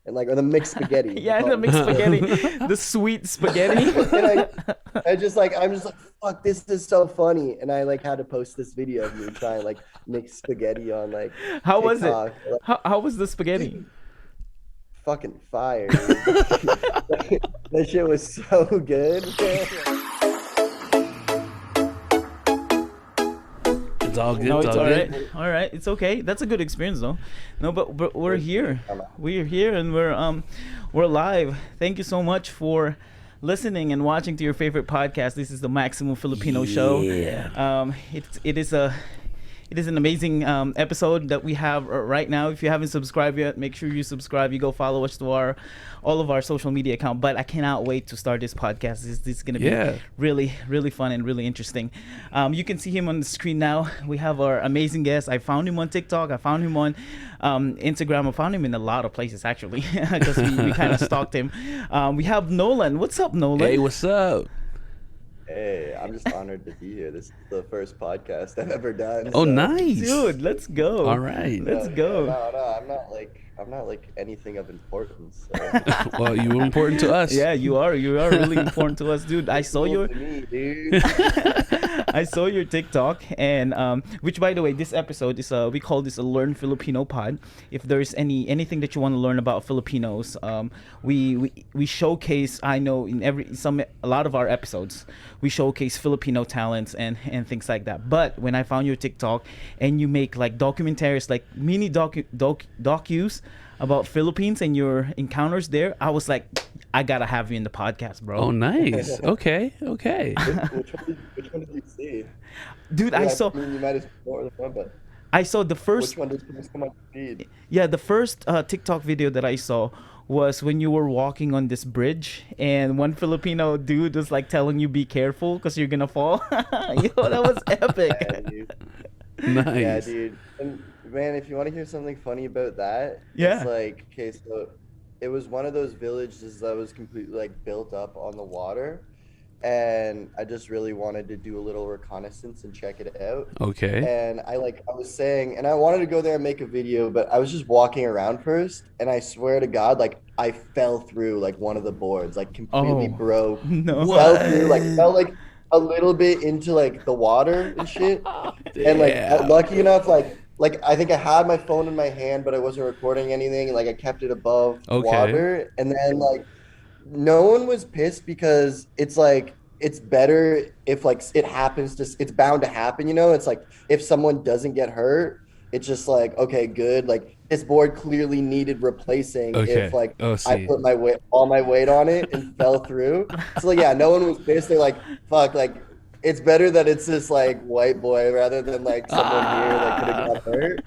and like or the mixed spaghetti. Yeah, the mixed spaghetti, the sweet spaghetti. And I'm just like, fuck, this is so funny. And I like had to post this video of me trying like mix spaghetti on like How was it? TikTok. Like, How was the spaghetti? fucking fire. That shit was so good. It's all good. No, it's it's all all good. right. All right, it's okay. That's a good experience, though. No, but we're here. We're here, and we're live. Thank you so much for listening and watching to your favorite podcast. This is the Maximum Filipino Show. It is an amazing episode that we have right now. If you haven't subscribed yet, make sure you subscribe. You go follow us to all of our social media account. But I cannot wait to start this podcast. This is going to be really, really fun and really interesting. You can see him on the screen now. We have our amazing guest. I found him on TikTok. I found him on Instagram. I found him in a lot of places, actually, because we kind of stalked him. We have Nolan. What's up, Nolan? Hey, what's up? Hey, I'm just honored to be here. This is the first podcast I've ever done. Oh, so. nice. Dude, let's go. All right. Let's go. No, I'm not like anything of importance. So. Well, you were important to us. Yeah, you are. You are really important to us, dude. I saw your To me, dude. I saw your TikTok, and which, by the way, this episode is we call this a Learn Filipino Pod. If there's anything that you want to learn about Filipinos, we showcase. I know in a lot of our episodes, we showcase Filipino talents and things like that. But when I found your TikTok and you make like documentaries, like mini docus about Philippines and your encounters there, I was like, I gotta have you in the podcast, bro. Oh, nice. Okay. Which one did you see? Dude, Yeah, I saw. I mean, you might have more than one, but I saw the first. which one did first come on your feed? Yeah, the first TikTok video that I saw was when you were walking on this bridge, and one Filipino dude was like telling you be careful because you're gonna fall. Yo, that was epic. Yeah, dude. Nice. Yeah, dude. And man, if you want to hear something funny about that, Yeah. it's like, okay, so it was one of those villages that was completely like built up on the water, and I just really wanted to do a little reconnaissance and check it out. Okay. And I was saying, and I wanted to go there and make a video, but I was just walking around first, and I swear to God, like I fell through like one of the boards, like completely Oh. broke. No. Fell through, like fell like a little bit into like the water and shit. And like Damn. lucky enough, like I think I had my phone in my hand, but I wasn't recording anything. And like I kept it above Okay. water, and then like no one was pissed because it's like it's better if like it happens to it's bound to happen, you know. It's like if someone doesn't get hurt, it's just like okay, good. Like this board clearly needed replacing Okay. if like Oh, I see. put all my weight on it and fell through. So like yeah, no one was pissed. They're like fuck, like it's better that it's this like white boy rather than like someone here that could have got hurt.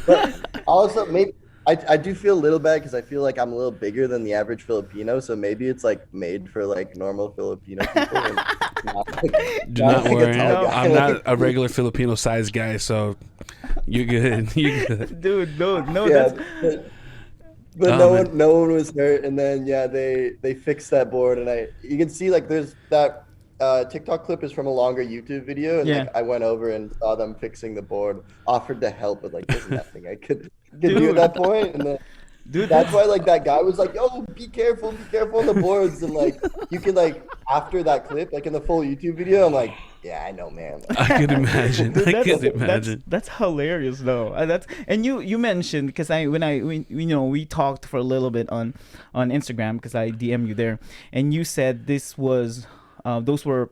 But also maybe I do feel a little bad because I feel like I'm a little bigger than the average Filipino, so maybe it's like made for like normal Filipino people. And not, Do not like a worry. tall guy. I'm not a regular Filipino size guy, so you're good. You're good. Dude, no, Yeah, that's but Oh, man. no one was hurt, and then yeah, they fixed that board, and you can see like there's that TikTok clip is from a longer YouTube video, and Yeah. like I went over and saw them fixing the board, offered to help, but like there's nothing I could do Dude. at that point, and then. dude. That's why like that guy was like, "Yo, be careful on the boards," and like you can like after that clip, like in the full YouTube video, I'm like, "Yeah, I know, man." Like, I could imagine. Dude, I could imagine. That's hilarious though. And you mentioned because we talked for a little bit on Instagram because I DM you there, and you said this was those were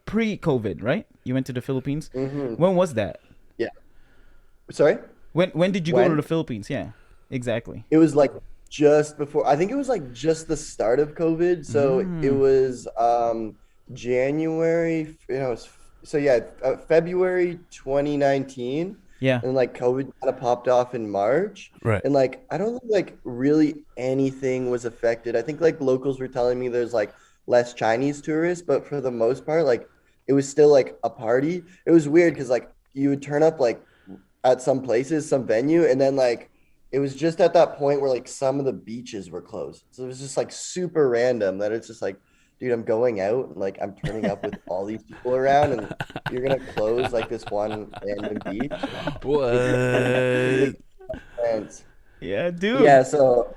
pre-COVID, right? You went to the Philippines. Mhm. When was that? Yeah. Sorry. When did you go When? to the Philippines? Yeah, exactly. It was like just before. I think it was like just the start of COVID. So it was January. So yeah, February 2019. Yeah. And like COVID kind of popped off in March. Right. And like I don't think like really anything was affected. I think like locals were telling me there's like less Chinese tourists, but for the most part, like it was still like a party. It was weird because like you would turn up like at some places, some venue, and then like it was just at that point where like some of the beaches were closed. So it was just like super random that it's just like, dude, I'm going out and like I'm turning up with all these people around, and you're gonna close like this one random beach. What? And Yeah, dude. yeah, so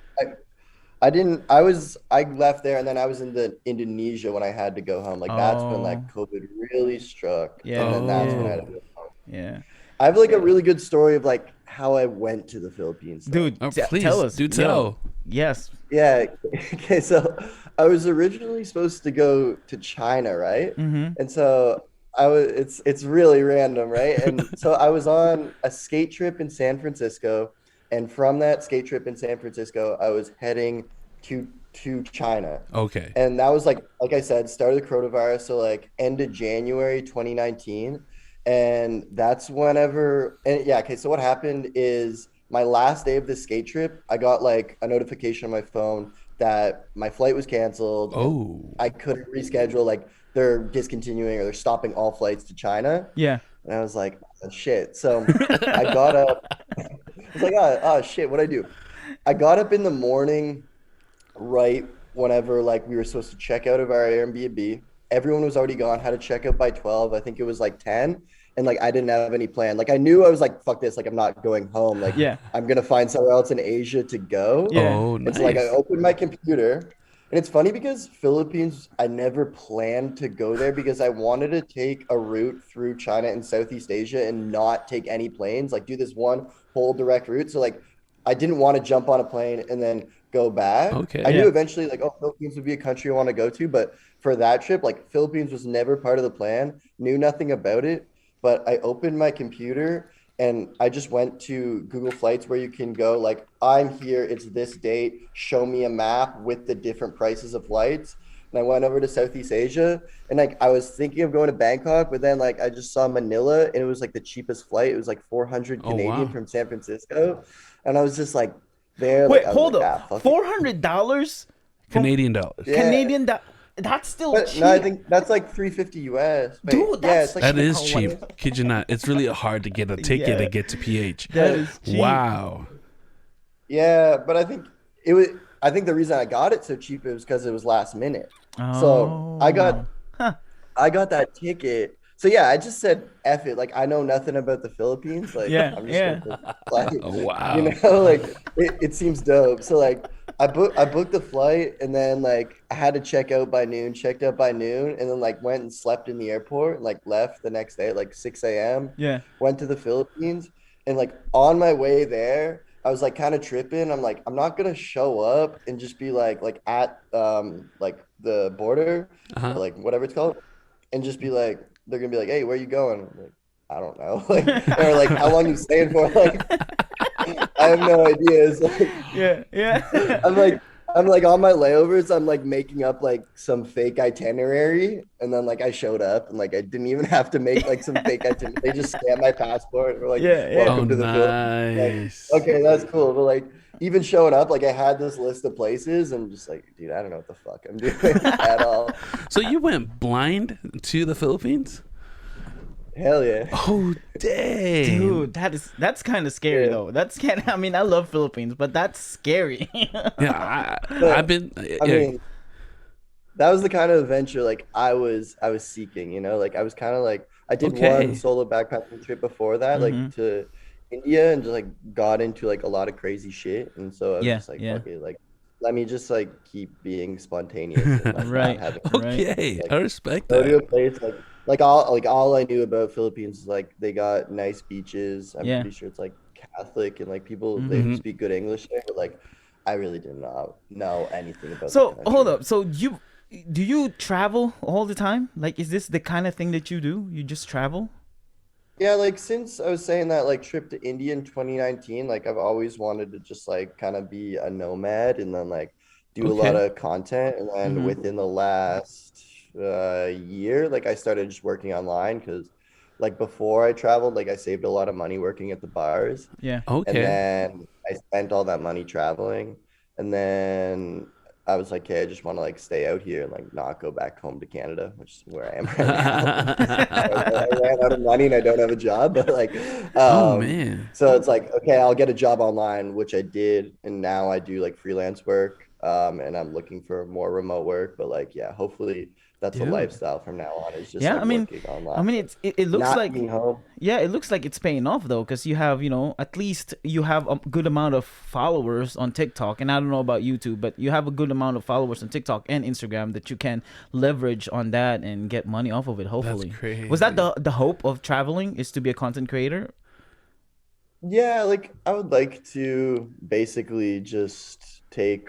I left there and then I was in the Indonesia when I had to go home. Like that's when Oh, like COVID really struck. And yeah, then that's when I yeah, had to Oh, go home. yeah. I have like a really good story of like how I went to the Philippines though. Dude, oh, tell please us. do Yo, tell. yes. Yeah. Okay. So I was originally supposed to go to China, right? Mm-hmm. And so it's really random, right? And so I was on a skate trip in San Francisco, and from that skate trip in San Francisco, I was heading to China. Okay. And that was like I said, start of the coronavirus, so like end of January 2019. And that's whenever and yeah, okay. So what happened is my last day of the skate trip, I got like a notification on my phone that my flight was canceled and Oh. I couldn't reschedule. Like they're discontinuing or they're stopping all flights to China. Yeah. And I was like, oh, shit. So I got up. I was like, oh shit, what'd I do? I got up in the morning right whenever like we were supposed to check out of our Airbnb. Everyone was already gone, had to check out by 12. I think it was like 10. And like I didn't have any plan. Like I knew I was like, fuck this, like I'm not going home. Like Yeah. I'm gonna find somewhere else in Asia to go. Yeah. Oh, And so like I nice. opened my computer. And it's funny because Philippines, I never planned to go there because I wanted to take a route through China and Southeast Asia and not take any planes, like do this one whole direct route. So like I didn't want to jump on a plane and then go back. I Okay. knew Yeah. eventually like, oh, Philippines would be a country I want to go to, but for that trip, like Philippines was never part of the plan, knew nothing about it. But I opened my computer and I just went to Google Flights where you can go like, I'm here, it's this date, show me a map with the different prices of flights. And I went over to Southeast Asia and like I was thinking of going to Bangkok, but then like I just saw Manila and it was like the cheapest flight. It was like 400 Oh, Canadian wow. from San Francisco. And I was just like there, like Wait, I was hold like, up. ah, fuck it. $400 from Canadian dollars. Yeah. Canadian that's still But no, I cheap. think that's like 350 US. Wait, Dude, yeah, that's it's like That is Oh, cheap. what? Kid you not. It's really hard to get a ticket Yeah. to get to PH. That is cheap. Wow. yeah, but I think it was I think the reason I got it so cheap was because it was last minute. So Oh. Huh. I got that ticket. So yeah, I just said F it. Like I know nothing about the Philippines. Like Yeah, I'm just yeah. gonna fly. Oh, You wow. know, like it seems dope. So like I booked the flight and then like I had to check out by noon, checked out by noon, and then like went and slept in the airport and like left the next day at like 6 a.m. Yeah. Went to the Philippines and like on my way there, I was like kind of tripping. I'm like, I'm not gonna show up and just be like at like the border Uh-huh. or like whatever it's called and just be like, they're gonna be like, "Hey, where you going?" I'm like, I don't know. Like, or like, how long you staying for? Like, I have no idea. It's like, Yeah. Yeah. I'm like, I'm like on my layovers. I'm like making up like some fake itinerary, and then like I showed up, and like I didn't even have to make like some fake itinerary. They just scanned my passport. And were like, Yeah, yeah. Oh, "Welcome to the Philippines." nice. Like, okay, that's cool. But like, even showing up, like I had this list of places, and just like, dude, I don't know what the fuck I'm doing at all. So you went blind to the Philippines? Hell yeah. Oh, dang. Dude, that's kind of scary Yeah. though. That's kind of I mean, I love Philippines, but that's scary. Yeah, But, I've been. I Yeah. mean, that was the kind of adventure like I was seeking, you know, like I was kind of like I did Okay. one solo backpacking trip before that, Mhm. like to India and just like got into like a lot of crazy shit. And so I was Yeah, just like, yeah. fuck it, like let me just like keep being spontaneous and like Right. not having Right. Okay, like I respect go to a that. place like all I knew about Philippines is like they got nice beaches. I'm Yeah. pretty sure it's like Catholic and like people they Mhm. speak good English there, but like I really did not know anything about the So, hold country. up. So do you travel all the time? Like is this the kind of thing that you do? You just travel? Yeah, like since I was saying that like trip to India in 2019, like I've always wanted to just like kind of be a nomad and then like do a lot Okay. of content. And then Mhm. within the last year, like I started just working online because like before I traveled, like I saved a lot of money working at the bars. Yeah. And Okay. then I spent all that money traveling. And then I was like, okay, I just want to like stay out here and like not go back home to Canada, which is where I am right now. I ran out of money and I don't have a job, but like, Oh um, man. so it's like, okay, I'll get a job online, which I did, and now I do like freelance work. and I'm looking for more remote work. But like, yeah, hopefully that's a Dude. lifestyle from now on. Is just Yeah, like working I online, mean, it looks not like, being home. yeah, it looks like it's paying off though, because you have, at least you have a good amount of followers on TikTok, and I don't know about YouTube, but you have a good amount of followers on TikTok and Instagram that you can leverage on that and get money off of it. That's Hopefully, was that crazy. the hope of traveling, is to be a content creator? Yeah, like I would like to basically just take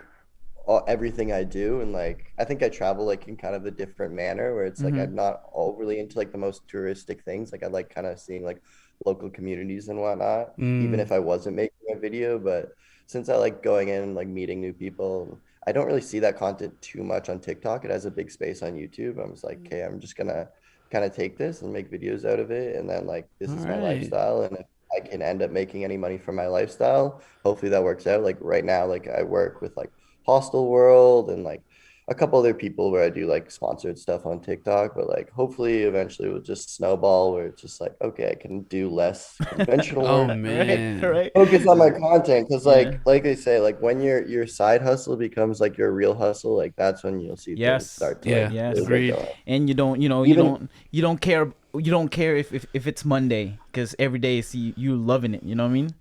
everything I do, and like I think I travel like in kind of a different manner where it's like Mm-hmm. I'm not overly into like the most touristic things. Like I like kind of seeing like local communities and whatnot, even Mm, if I wasn't making a video. But since I like going in and like meeting new people, I don't really see that content too much on TikTok. It has a big space on YouTube. I'm just like, okay, I'm just gonna kind of take this and make videos out of it, and then like this all is my right. lifestyle, and if I can end up making any money from my lifestyle, hopefully that works out. Like right now, like I work with like Hostel World and like a couple other people where I do like sponsored stuff on TikTok, but like hopefully eventually it will just snowball where it's just like, okay, I can do less conventional Oh work, Right, man. right. focus on my content. Cause Yeah. like they say, like when your side hustle becomes like your real hustle, like that's when you'll see things Yes. start to like Yeah, really Yes. get agreed. going. And you don't, Even you don't care if it's Monday, because every day is you loving it. You know what I mean?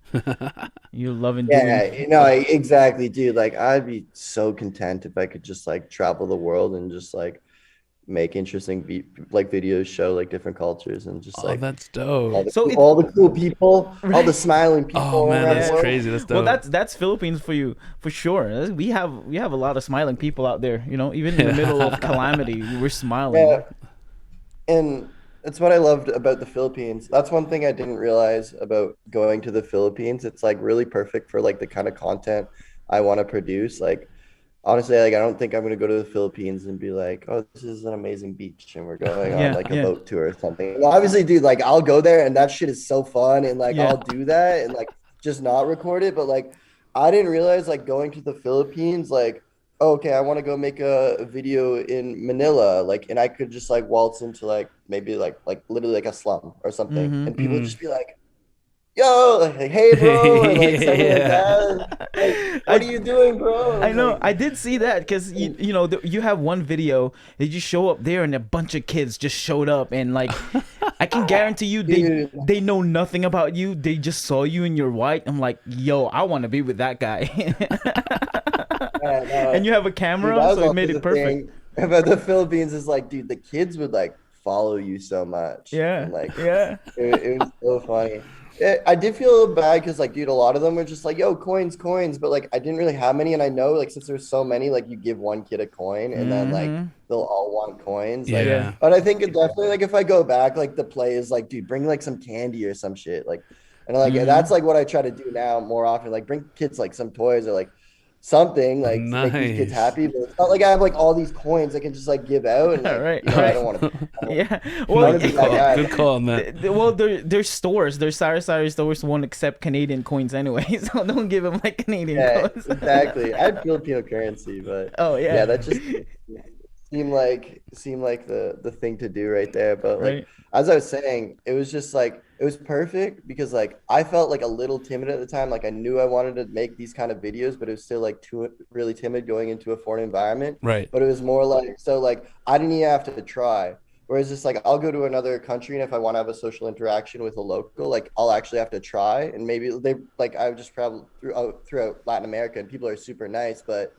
You're loving doing. yeah, exactly, dude. Like I'd be so content if I could just like travel the world and just like make interesting like videos, show like different cultures, and just Oh, like that's dope. So it all the cool people, all the right. smiling Oh people man, around the that's Yeah. world. crazy. That's Well, dope. that's Philippines for you, for sure. We have a lot of smiling people out there. Even in the middle of calamity, we're Yeah, smiling. and that's what I loved about the Philippines. That's one thing I didn't realize about going to the Philippines. It's like really perfect for like the kind of content I want to produce. Like honestly, like I don't think I'm gonna go to the Philippines and be like, oh, this is an amazing beach and we're going on Yeah, like a yeah, boat tour or something. Well, obviously, dude, like I'll go there and that shit is so fun and like yeah. I'll do that and like just not record it. But like I didn't realize like going to the Philippines, like, oh, okay, I want to go make a video in Manila, like, and I could just like waltz into like maybe like literally like a slum or something, Mm-hmm. and people would Mm. just be like, yo, like, hey, bro, or like something like Yeah. that. Like, what are I you doing, bro? I And know. like, I did see that, because you have one video that you show up there and a bunch of kids just showed up, and like I can guarantee you dude, they know nothing about you. They just saw you and you're white. I'm like, yo, I want to be with that guy. man, And you have a dude, camera, that so was it made also it the perfect. thing about the Philippines is like, dude, the kids would like follow you so much, and Yeah, like yeah. it was so funny. I did feel bad because like, dude, a lot of them were just like, yo, coins, coins, but like I didn't really have many, and I know like since there's so many, like you give one kid a coin, and then like Mm-hmm. they'll all want coins, like. Yeah. Yeah. But I think it definitely like if I go back, like the play is like, dude, bring like some candy or some shit, like, and like Mm-hmm. that's like what I try to do now more often, like bring kids like some toys or like something like to make these kids Nice. happy. But it's not like I have like all these coins I can just like give out and All like right, you all know I right. don't want to. Yeah. I Well, want Good to be good that call. guy. Good call on that. well, there's stores. There's sari stores won't accept Canadian coins anyway, so don't give them like Canadian Yeah, coins. exactly. I had Filipino currency, but Oh yeah, yeah. that just seemed like the thing to do right there. But like Right. as I was saying, it was just like it was perfect because like I felt like a little timid at the time. Like I knew I wanted to make these kind of videos, but it was still like too really timid going into a foreign environment. Right. But it was more like so like I didn't even have to try. Whereas it's like I'll go to another country and if I want to have a social interaction with a local, like I'll actually have to try. And maybe they like I would just travel throughout Latin America and people are super nice, but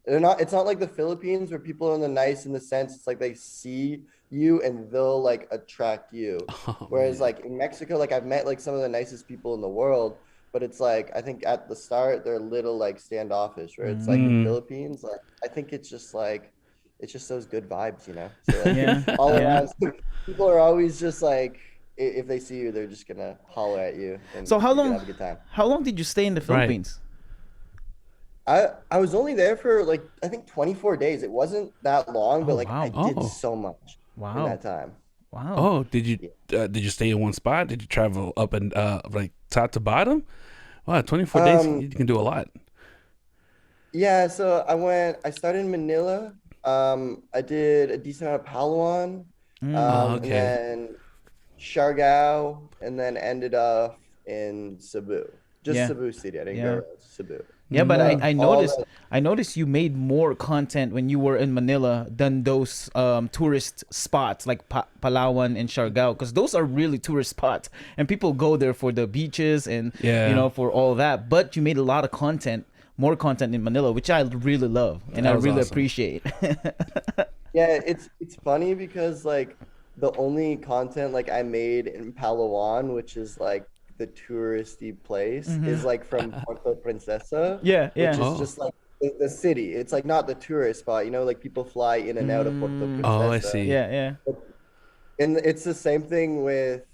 they're not. It's not like the Philippines where people are in the nice in the sense it's like they see you and they'll like attract you. Oh Whereas man. like in Mexico, like I've met like some of the nicest people in the world, but it's like I think at the start they're a little like standoffish. Where it's like in Mm-hmm. Mm. Philippines, like I think it's just like it's just those good vibes, you know. So like Yeah. all Yeah. around, people are always just like if they see you, they're just gonna holler at you and So how you're gonna long have a good time. how long did you stay in the Right. Philippines? I was only there for like I think 24 days. It wasn't that long, Oh but like I wow. did Oh. so much in Wow. that time. Wow. Oh, Yeah. did you stay in one spot? Did you travel up and like top to bottom? Wow, 24 days Um you can do a lot. yeah, so I started in Manila. I did a decent amount of Palawan, Mm. Oh, and okay. then Siargao, and then ended up in Cebu. Just Yeah. Cebu City. I didn't go Yeah. around Cebu. Yeah, but Mm. I all noticed the you made more content when you were in Manila than those tourist spots like Palawan and Siargao, because those are really tourist spots and people go there for the beaches and Yeah. for all that. But you made a lot of content, more content in Manila, which I really love and I That was really awesome. appreciate. Yeah, it's funny because like the only content like I made in Palawan, which is like the touristy place, is like from Puerto Princesa, Yeah, which yeah. is Oh. just like the city. It's like not the tourist spot, like people fly in and out of Puerto Oh, I Princesa. see. Yeah, yeah. And it's the same thing with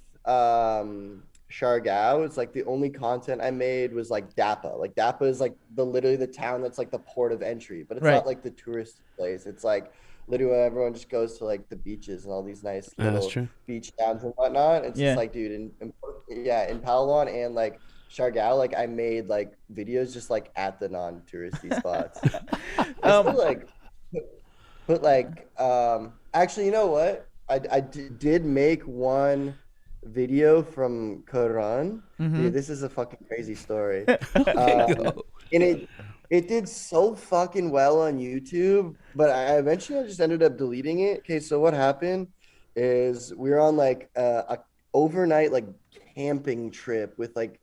Siargao. It's like the only content I made was like Dapa. Like Dapa is like literally the town that's like the port of entry, but it's Right. not like the tourist place. It's like literally where everyone just goes to like the beaches and all these nice Yeah, that's little true. beach towns and whatnot. It's just Yeah. like, dude, in Palawan and like Siargao, like I mid like videos just like at the non-touristy spots. I still Um like but like, actually, you know what? Did make one video from Quran. Dude, this is a fucking crazy story. Okay, Um, go. and it did so fucking well on YouTube, but I just ended up deleting it. Okay, so what happened is we were on like a overnight like camping trip with like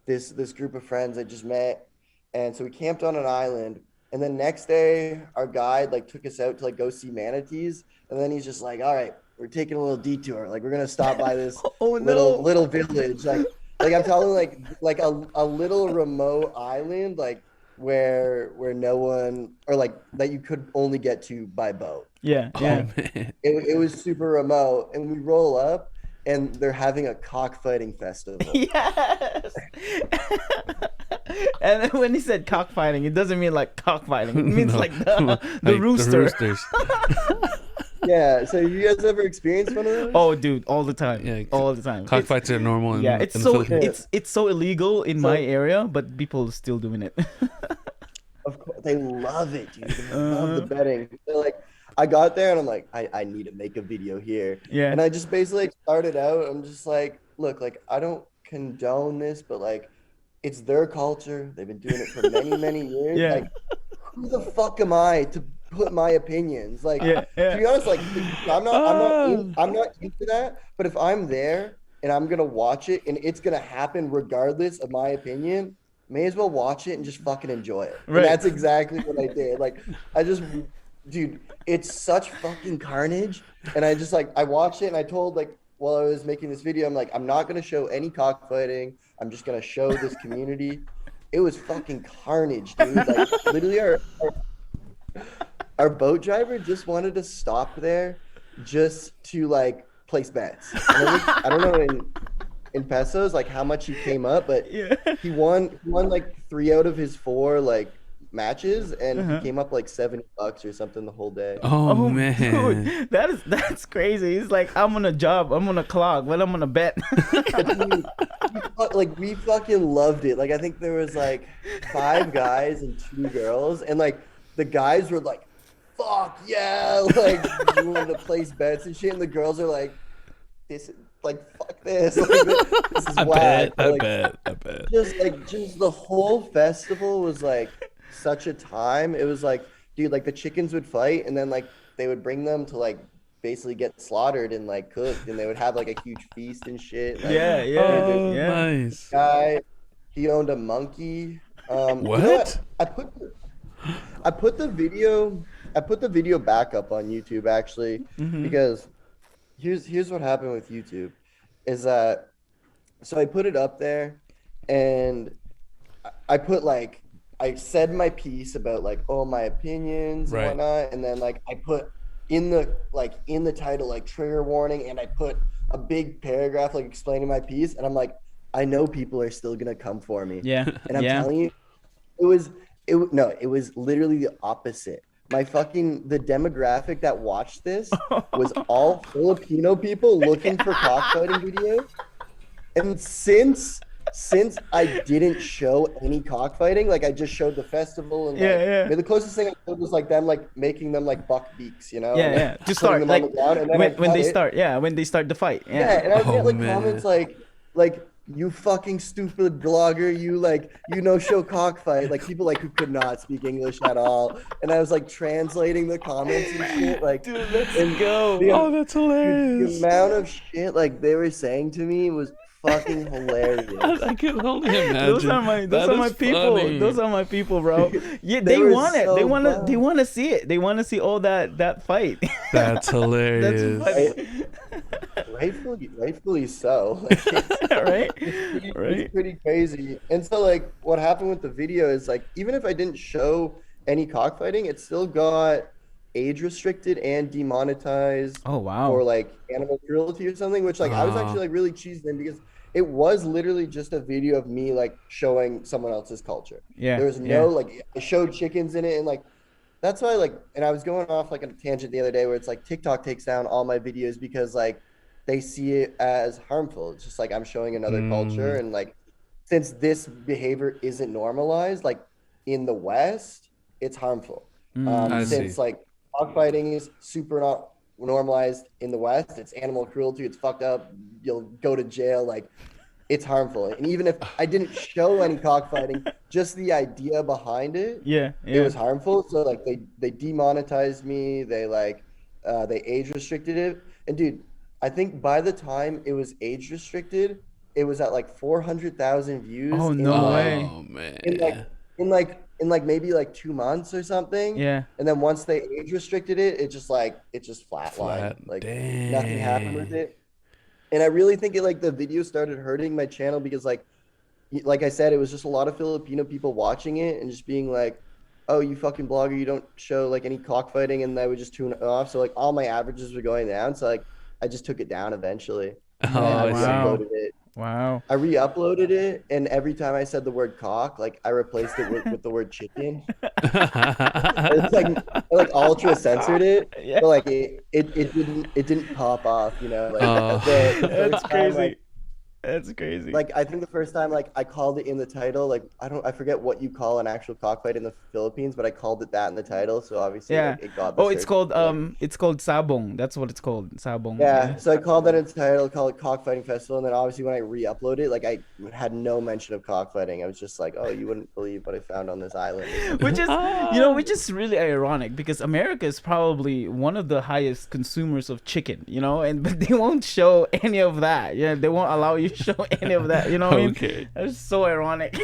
this group of friends I just met, and so we camped on an island. And then next day, our guide like took us out to like go see manatees, and then he's just like, "All right, we're taking a little detour. Like we're gonna stop by this Oh little no. little village, like I'm telling you, like a little remote island, like where no one or like that you could only get to by boat. Yeah, Oh yeah. man. It was super remote, and we roll up, and they're having a cockfighting festival. Yes. And then when he said cockfighting, it doesn't mean like cockfighting. It means No. like the Like rooster. roosters. Yeah, so you guys ever experienced one of those? Oh, dude, all the time. Yeah, All the time. Cockfights are normal Yeah, in it's the so Philippines. it's so illegal in my So- area, but people still doing it. Of course, they love it, dude. They love the betting. They're like, I got there and I'm like, I need to make a video here. Yeah. And I just basically started out. I'm just like, look, like I don't condone this, but like it's their culture. They've been doing it for many, many years. Yeah. Like, who the fuck am I to put my opinions? Like, Yeah, yeah. to be honest, like I'm not into that. But if I'm there and I'm gonna watch it and it's gonna happen regardless of my opinion, may as well watch it and just fucking enjoy it. Right. And that's exactly what I did. Like, dude, it's such fucking carnage. And I just like, I watched it and I told like, while I was making this video, I'm like, I'm not going to show any cockfighting. I'm just going to show this community. It was fucking carnage, dude. Like, literally, our boat driver just wanted to stop there just to like place bets. And I don't know in pesos like how much he came up, but Yeah. he won like 3 out of his 4 like matches, and he came up like $70 or something the whole day. Oh, Oh, man. dude, that's crazy. He's like, I'm on a job, I'm on a clock, but I'm on a bet. Dude, like we fucking loved it. Like I think there was like 5 guys and 2 girls, and like the guys were like, "Fuck yeah!" Like we wanted to place bets and shit, and the girls are like, "This like fuck this. Like, this is I whack." bet. I Like, bet. I bet. just the whole festival was like such a time. It was like, dude, like the chickens would fight, and then like they would bring them to like basically get slaughtered and like cooked, and they would have like a huge feast and shit. Like, Yeah, yeah, Oh, yeah. nice. guy, he owned a monkey. What? I put the video back up on YouTube actually, because here's what happened with YouTube is that, so I put it up there, and I put like, I said my piece about like all my opinions Right. and whatnot, and then like I put in the title like trigger warning, and I put a big paragraph like explaining my piece, and I'm like, I know people are still gonna come for me. Yeah, And I'm yeah. telling you, it was literally the opposite. The demographic that watched this was all Filipino people looking for cockfighting videos. And since I didn't show any cockfighting, like I just showed the festival, and like, Yeah. I mean, the closest thing I showed was like them like making them like buck beaks, Yeah, and, yeah. like, To putting start, them like on the ground, and then when I they cut it. start, yeah, when they start the fight. Yeah, Yeah. and I Oh, get like man. comments like you fucking stupid blogger, show cockfight. Like people like who could not speak English at all. And I was like translating the comments and shit. Like, Dude, let's and go. Oh, that's the hilarious. amount of shit like they were saying to me was fucking hilarious. I can only imagine. Those are my people. Funny. Those are my people, bro. Yeah, They they were want it. so They want to. bad. They want to see it. They want to see all that fight. That's hilarious. That's funny. Rightfully so. Like, Right? it's pretty crazy. And so like what happened with the video is like even if I didn't show any cockfighting, it still got age restricted and demonetized Oh wow. for like animal cruelty or something, which like I was Ah. actually like really cheesed in because it was literally just a video of me like showing someone else's culture. Yeah. There was no like I showed chickens in it and like that's why like and I was going off like on a tangent the other day where it's like TikTok takes down all my videos because like they see it as harmful. It's just like I'm showing another culture and like since this behavior isn't normalized like in the West, it's harmful. I Since see. like cockfighting is super not normalized in the West, it's animal cruelty, it's fucked up, you'll go to jail, like it's harmful. And even if I didn't show any cockfighting, just the idea behind it, Yeah. it was harmful. So like they demonetized me, they age restricted it. And dude, I think by the time it was age restricted, it was at like 400,000 views. Oh, in, no like- way. Oh man. in like maybe like 2 months or something. Yeah. And then once they age restricted it, it just flatlined. Flat. Like Dang. nothing happened with it. And I really think it like the video started hurting my channel because like I said, it was just a lot of Filipino people watching it and just being like, oh, you fucking blogger, you don't show like any cockfighting, and I would just tune it off. So like all my averages were going down. So like I just took it down eventually. And I I see. wow. re-uploaded it. Wow. I re-uploaded it, and every time I said the word cock, like I replaced it with the word chicken. It's like I like ultra censored it, Yeah. but like it didn't pop off, you know. Like Oh. the That's first time, crazy. That's crazy. like I think the first time like I called it in the title, like I forget what you call an actual cockfight in the Philippines, but I called it that in the title, so obviously yeah. like, it got the Oh, it's search. called sabong. That's what it's called. Sabong. Yeah, so I called that in the title, called it Cockfighting Festival, and then obviously when I re-uploaded it, like I had no mention of cockfighting. I was just like, oh, you wouldn't believe what I found on this island. Which is which is really ironic because America is probably one of the highest consumers of chicken, and but they won't show any of that. Yeah, they won't allow you to show any of that. You know what I mean? Okay. That's so ironic.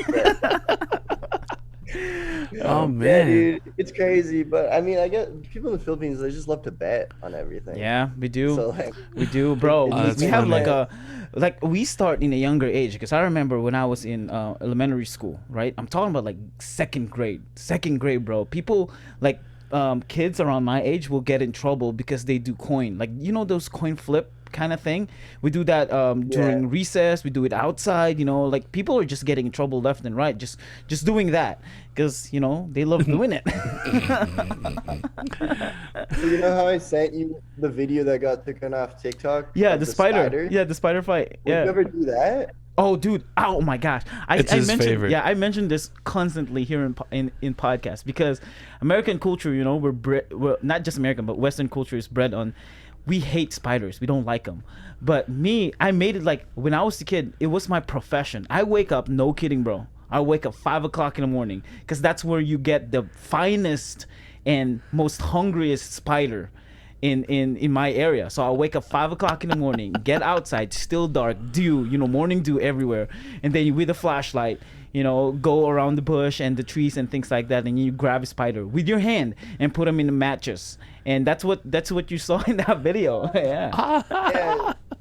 Oh Yeah, man. dude, it's crazy, but I mean, I get people in the Philippines, they just love to bet on everything. Yeah, we do. So like, We do, bro. That's We have funny. we start in a younger age because I remember when I was in elementary school, right? I'm talking about like second grade, bro. People like kids around my age will get in trouble because they do coin, like those coin flip kind of thing. We do that during recess. We do it outside. Like people are just getting in trouble left and right, just doing that because they love doing it. so you know how I sent you the video that got taken off TikTok? Yeah, of the spider. Yeah, the spider fight. Would Yeah. you ever do that? Oh, dude! Oh my gosh! It's his mentioned, favorite. yeah, I mentioned this constantly here in podcasts because American culture, we're not just American, but Western culture is bred on. We hate spiders. We don't like them. But me, I made it like when I was a kid. It was my profession. I wake up, no kidding, bro. I wake up 5 o'clock in the morning because that's where you get the finest and most hungriest spider. In my area. So I'll wake up 5 o'clock in the morning, get outside, still dark, dew, morning dew everywhere. And then with a flashlight, go around the bush and the trees and things like that. And you grab a spider with your hand and put them in the matches. And that's what you saw in that video. Yeah.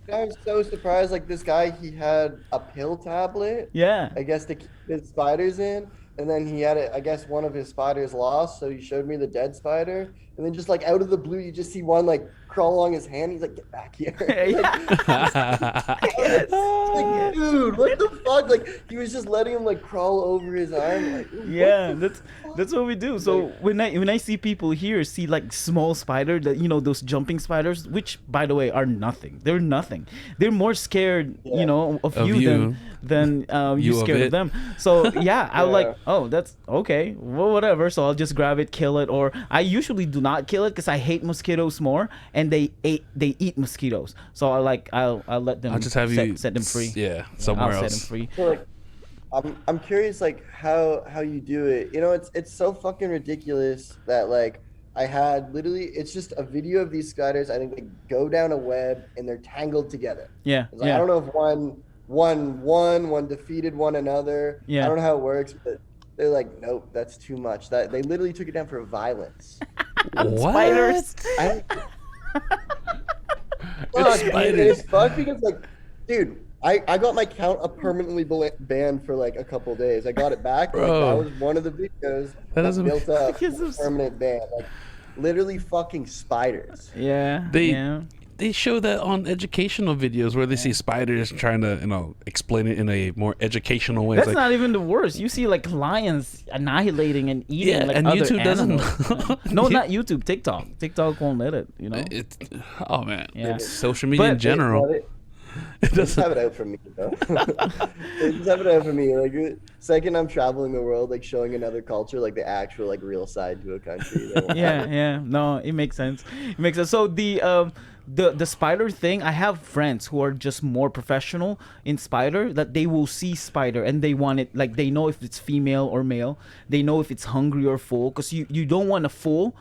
Yeah, I was so surprised. Like this guy, he had a pill tablet, Yeah. I guess, to keep his spiders in. And then he had it, I guess one of his spiders lost. So he showed me the dead spider. And then just like out of the blue, you just see one like crawl along his hand. He's like, get back here. Like, dude, what the fuck? Like he was just letting him like crawl over his arm. Like, what Yeah, the that's what we do. So when I see people here see like small spider, that those jumping spiders, which by the way are nothing. They're nothing. They're more scared, of Of you you. than You you of scared it. of them. So yeah, I Yeah. oh, that's okay. Well, whatever. So I'll just grab it, kill it, or I usually do not kill it because I hate mosquitoes more, and they eat mosquitoes. So I'll let them I'll just have you set them free. Yeah, Yeah, somewhere I'll set them else. free. So like I'm curious like how you do it. You know, it's so fucking ridiculous that like I had literally it's just a video of these spiders. I think they go down a web and they're tangled together. Yeah, It's like I yeah, don't know if one defeated one another. I yeah. don't know how it works, but they're like, nope, that's too much. That they literally took it down for violence. Spiders. What? I It's fuck, dude, spiders. it's fucked because like, dude, I got my count up permanently banned for like a couple days. I got it back. And, like, that Bro. was one of the videos That that doesn't- built up Because a of- permanent ban. Like, literally fucking spiders. Yeah, They yeah. they show that on educational videos where they see spiders trying to explain it in a more educational way. It's That's like, not even the worst. You see like lions annihilating and eating Yeah, like and other YouTube doesn't- animals. No, not YouTube. TikTok. TikTok won't let it. You know. it's oh man, Yeah. it's social media in But- general. They It just doesn't. have it out for me, though. They just have it out for me. Like, second I'm traveling the world, like showing another culture, like the actual, like real side to a country. They won't Yeah, have it. yeah. No, it makes sense. It makes sense. So the spider thing, I have friends who are just more professional in spider that they will see spider and they want it like they know if it's female or male. They know if it's hungry or full because you don't want a full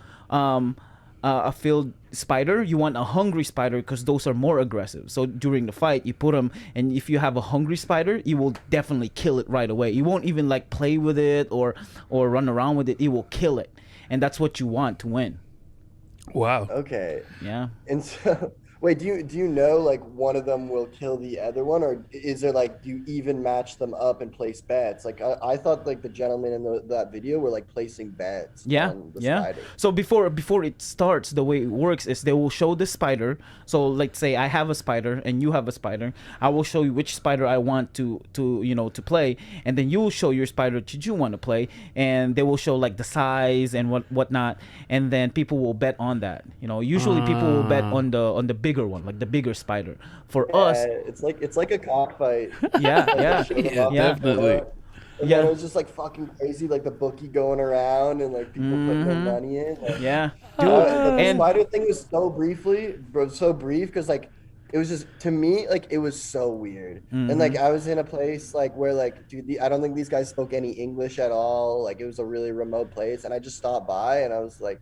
a filled spider. You want a hungry spider because those are more aggressive. So during the fight, you put them, and if you have a hungry spider, you will definitely kill it right away. You won't even like play with it or run around with it. It will kill it, and that's what you want to win. Wow. Okay. Yeah. And so, wait, do you know like one of them will kill the other one, or is there like do you even match them up and place bets? Like I thought like the gentlemen in that video were like placing bets Yeah, on the yeah. spider. So before it starts, the way it works is they will show the spider. So let's say I have a spider and you have a spider. I will show you which spider I want to to play, and then you will show your spider that you want to play, and they will show like the size and whatnot, and then people will bet on that. Usually people will bet on the bigger one, like the bigger spider. For us, It's like a cockfight. yeah, yeah, Show them Yeah, up, yeah. definitely. And Yeah. then it was just like fucking crazy, like the bookie going around and like people putting their money in. Like, yeah, dude. the And spider thing was so brief because like it was just to me like it was so weird. And like I was in a place like where like dude, I don't think these guys spoke any English at all. Like it was a really remote place, and I just stopped by and I was like.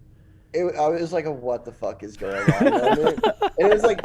I was like, what the fuck is going on? Moment. And it was like,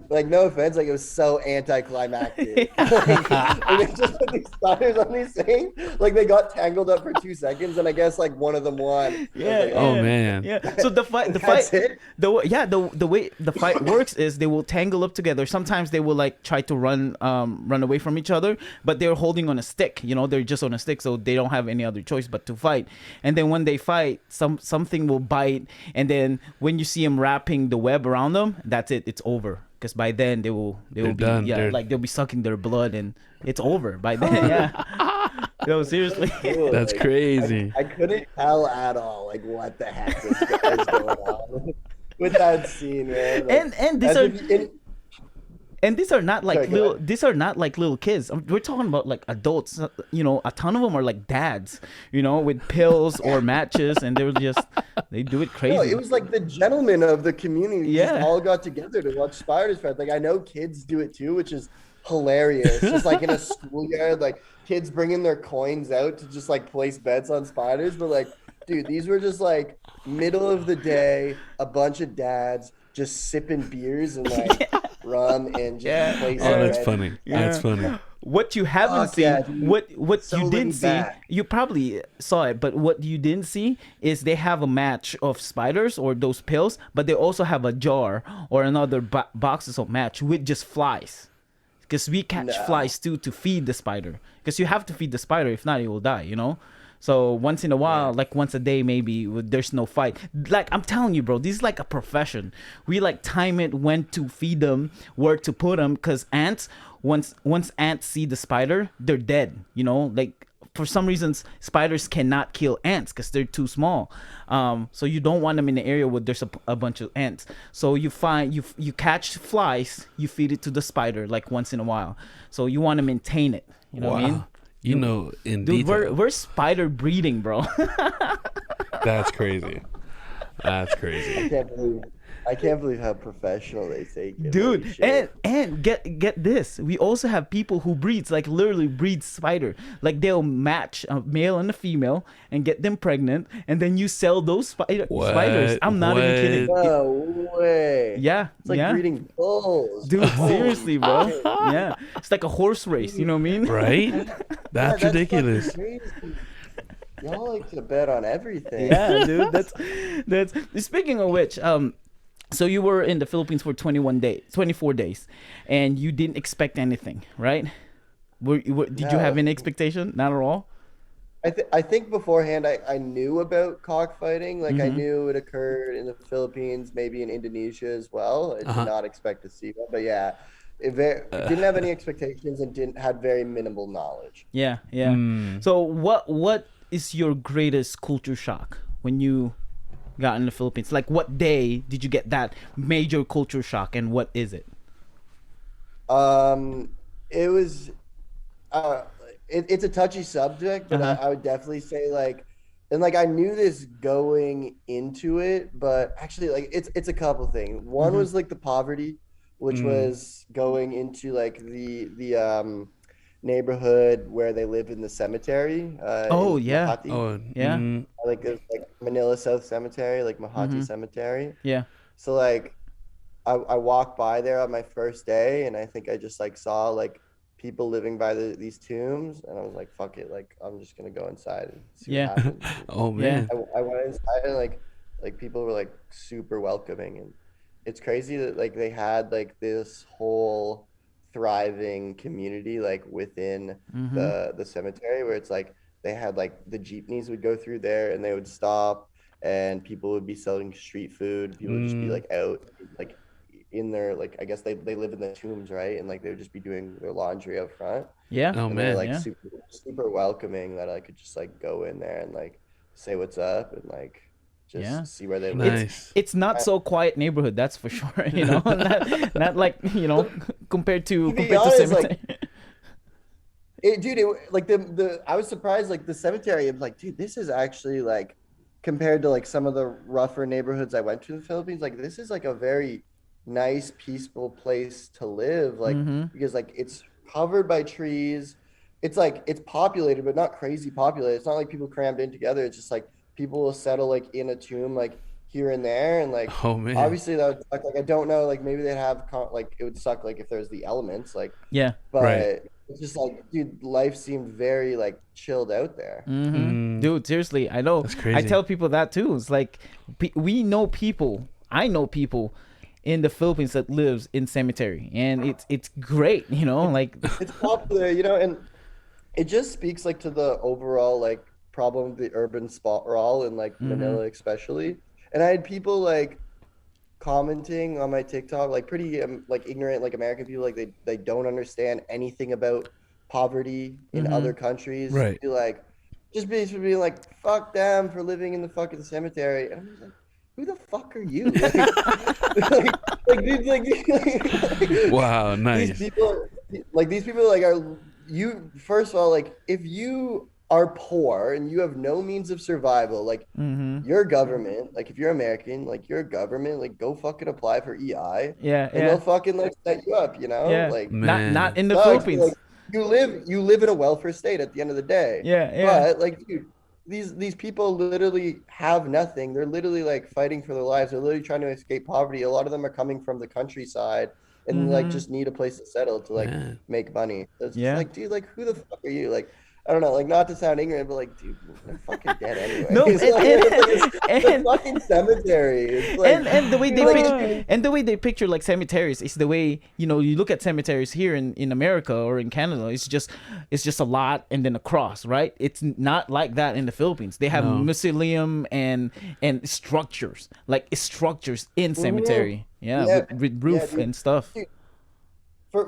like no offense, like it was so anticlimactic. And they just put these spiders on these things, like they got tangled up for 2 seconds, and I guess like one of them won. I was yeah, like, Oh, yeah, man. yeah. So the fight, That's it? the way the fight works is they will tangle up together. Sometimes they will like try to run away from each other, but they're holding on a stick. They're just on a stick, so they don't have any other choice but to fight. And then when they fight, something will bite, and then when you see them wrapping the web around them, that's it. It's over. Because by then they will be done. like they'll be sucking their blood, and it's over by then. Yeah. No, seriously. Cool. That's Like, crazy. I couldn't tell at all like what the heck is going on with that scene, man. Like, And these as are if you- and these are not like Sorry, go little. ahead. These are not like little kids. We're talking about like adults. A ton of them are like dads. With pills or matches, and they do it crazy. No, it was like the gentlemen of the community just Yeah. all got together to watch spiders fight. Like I know kids do it too, which is hilarious. Just like in a schoolyard, like kids bringing their coins out to just like place bets on spiders. But like, dude, these were just like middle of the day, a bunch of dads just sipping beers and like rum and just Yeah. placing Oh, that's bets. funny. That's funny. What you haven't Fuck seen, yeah, dude. what So you laid didn't see, back. you probably saw it, but what you didn't see is they have a match of spiders or those pills, but they also have a jar or another boxes of match with just flies. Because we catch No. flies too to feed the spider. Because you have to feed the spider, if not, it will die. So once in a while, like once a day, maybe there's no fight. Like I'm telling you, bro, this is like a profession. We like time it when to feed them, where to put them, because ants, once ants see the spider, they're dead. Like for some reasons, spiders cannot kill ants because they're too small. So you don't want them in the area where there's a bunch of ants. So you catch flies, you feed it to the spider like once in a while. So you want to maintain it. You know what I mean? You know in Dude, detail. we're spider breeding, bro. That's crazy. That's I crazy. can't believe I can't believe how professional they take it. Holy Dude, and shit. get this, we also have people who breeds, like literally breed spider, like they'll match a male and a female and get them pregnant, and then you sell those spiders. What? I'm not even kidding. What? No way. Yeah, It's like yeah, breeding bulls. dude, Holy seriously, bro. shit. Yeah, it's like a horse race, you know what I mean? Right? Yeah, That's that's fucking ridiculous. crazy. Y'all like to bet on everything. Yeah, dude, that's speaking of which, so you were in the Philippines for 24 days, and you didn't expect anything, right? Did you have No. any expectation? Not at all. I think beforehand I knew about cockfighting. Like I Mm-hmm. knew it occurred in the Philippines, maybe in Indonesia as well. I did Uh-huh. not expect to see one, but yeah, didn't have any expectations and didn't had very minimal knowledge. Yeah, yeah. Mm. So what is your greatest culture shock when you got in the Philippines? Like what day did you get that major culture shock, and what is it? Um, it was uh, it's a touchy subject, but Uh-huh. I would definitely say like, and like I knew this going into it, but actually like it's a couple things. One Mm-hmm. was like the poverty, which Mm. was going into like the neighborhood where they live in the cemetery Oh in yeah. Makati. Oh, Yeah. Like there's like Manila South Cemetery, like Mm-hmm. Makati Cemetery. Yeah. So like I walked by there on my first day, and I think I just like saw like people living by these tombs, and I was like, "Fuck it!" Like I'm just gonna go inside and see what Yeah. happens. And oh Yeah. man. I went inside, and like people were like super welcoming, and it's crazy that like they had like this whole thriving community like within Mm-hmm. the cemetery where it's like they had like the jeepneys would go through there and they would stop and people would be selling street food. People would just be Mm. like out like in their like I guess they live in the tombs, right? And like they would just be doing their laundry up front. Yeah. Oh And they were man. like Yeah. super welcoming that I could just like go in there and like say what's up and like Yeah. just see where they live. Nice. It's not I- so quiet neighborhood, that's for sure. You know, not like, compared to To be compared to honest, like cemetery. like the I was surprised like the cemetery. I was like, dude, this is actually like compared to like some of the rougher neighborhoods I went to in the Philippines, like this is like a very nice, peaceful place to live. Like Mm-hmm. because like it's covered by trees. It's like it's populated, but not crazy populated. It's not like people crammed in together. It's just like people will settle like in a tomb like here and there, and like Oh man. obviously that would suck. Like I don't know, like maybe they'd have like it would suck like if there's the elements, like Yeah. Right. but it's just like, dude, life seemed very like chilled out there. Mm-hmm. Mm. Dude, seriously, I know. That's I crazy. tell people that too. It's like we know people. I know people in the Philippines that lives in cemetery, and it's great. Like It's popular, and it just speaks like to the overall like problem of the urban sprawl in like mm-hmm. Manila especially. And I had people like commenting on my TikTok, like pretty like ignorant like American people, like they don't understand anything about poverty in Mm-hmm. other countries. Right. Be like, just basically being like, fuck them for living in the fucking cemetery. And I'm just like, who the fuck are you? Like, dude, Wow. these Nice. people, these people, like, are you? First of all, like, if you are poor and you have no means of survival, like, mm-hmm. your government, like, if you're American, like, your government, like, go fucking apply for EI, Yeah, and they'll yeah, fucking like set you up, yeah. like, Not Man. in the sucks, but, like, Philippines. you live in a welfare state at the end of the day, Yeah, yeah. but like, dude. These people literally have nothing. They're literally like fighting for their lives. They're literally trying to escape poverty. A lot of them are coming from the countryside and like Mm-hmm. just need a place to settle to like Man. make money. So it's just Yeah. like, dude, like who the fuck are you? Like, I don't know, like not to sound ignorant, but like, dude, they're fucking dead anyway. No, It's like, it's a and fucking cemetery. It's like, and the way they like, picture like cemeteries is the way you look at cemeteries here in America or in Canada. It's just a lot and then a cross, right? It's not like that in the Philippines. They have No. mausoleum and structures, like structures in cemetery. Yeah, Yeah, with roof dude. and stuff. Dude,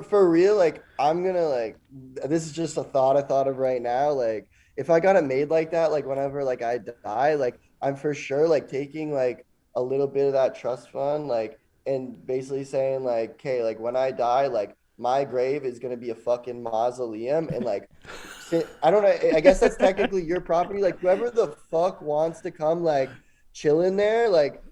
for real, like I'm gonna like this is just a thought I thought of right now. Like if I got it made like that, like whenever like I die, like I'm for sure like taking like a little bit of that trust fund, like and basically saying like, okay, like when I die, like my grave is gonna be a fucking mausoleum and like I don't know. I guess that's technically your property. Like whoever the fuck wants to come like chill in there, like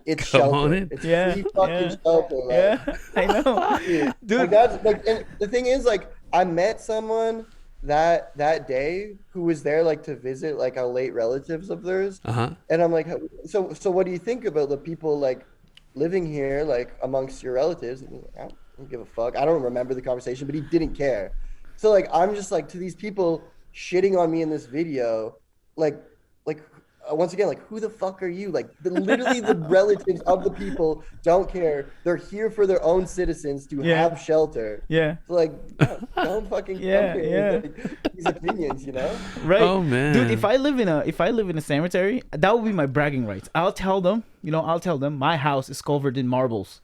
it's Come on shelter. in. It's Yeah, free fucking yeah, shelter. Like, yeah. I know, dude, like dude. that's like, and the thing is, like, I met someone that day who was there like to visit like a late relatives of theirs, Uh-huh. and I'm like, so what do you think about the people like living here like amongst your relatives? And he's like, I don't give a fuck. I don't remember the conversation, but he didn't care. So like, I'm just like to these people shitting on me in this video, like like once again, like who the fuck are you? Like literally the relatives of the people don't care. They're here for their own citizens to Yeah. have shelter. Yeah. So like don't fucking Yeah, come here yeah. with like, these opinions, you know? Right. Oh, man. Dude, if I live in a cemetery, that would be my bragging rights. I'll tell them, my house is covered in marbles.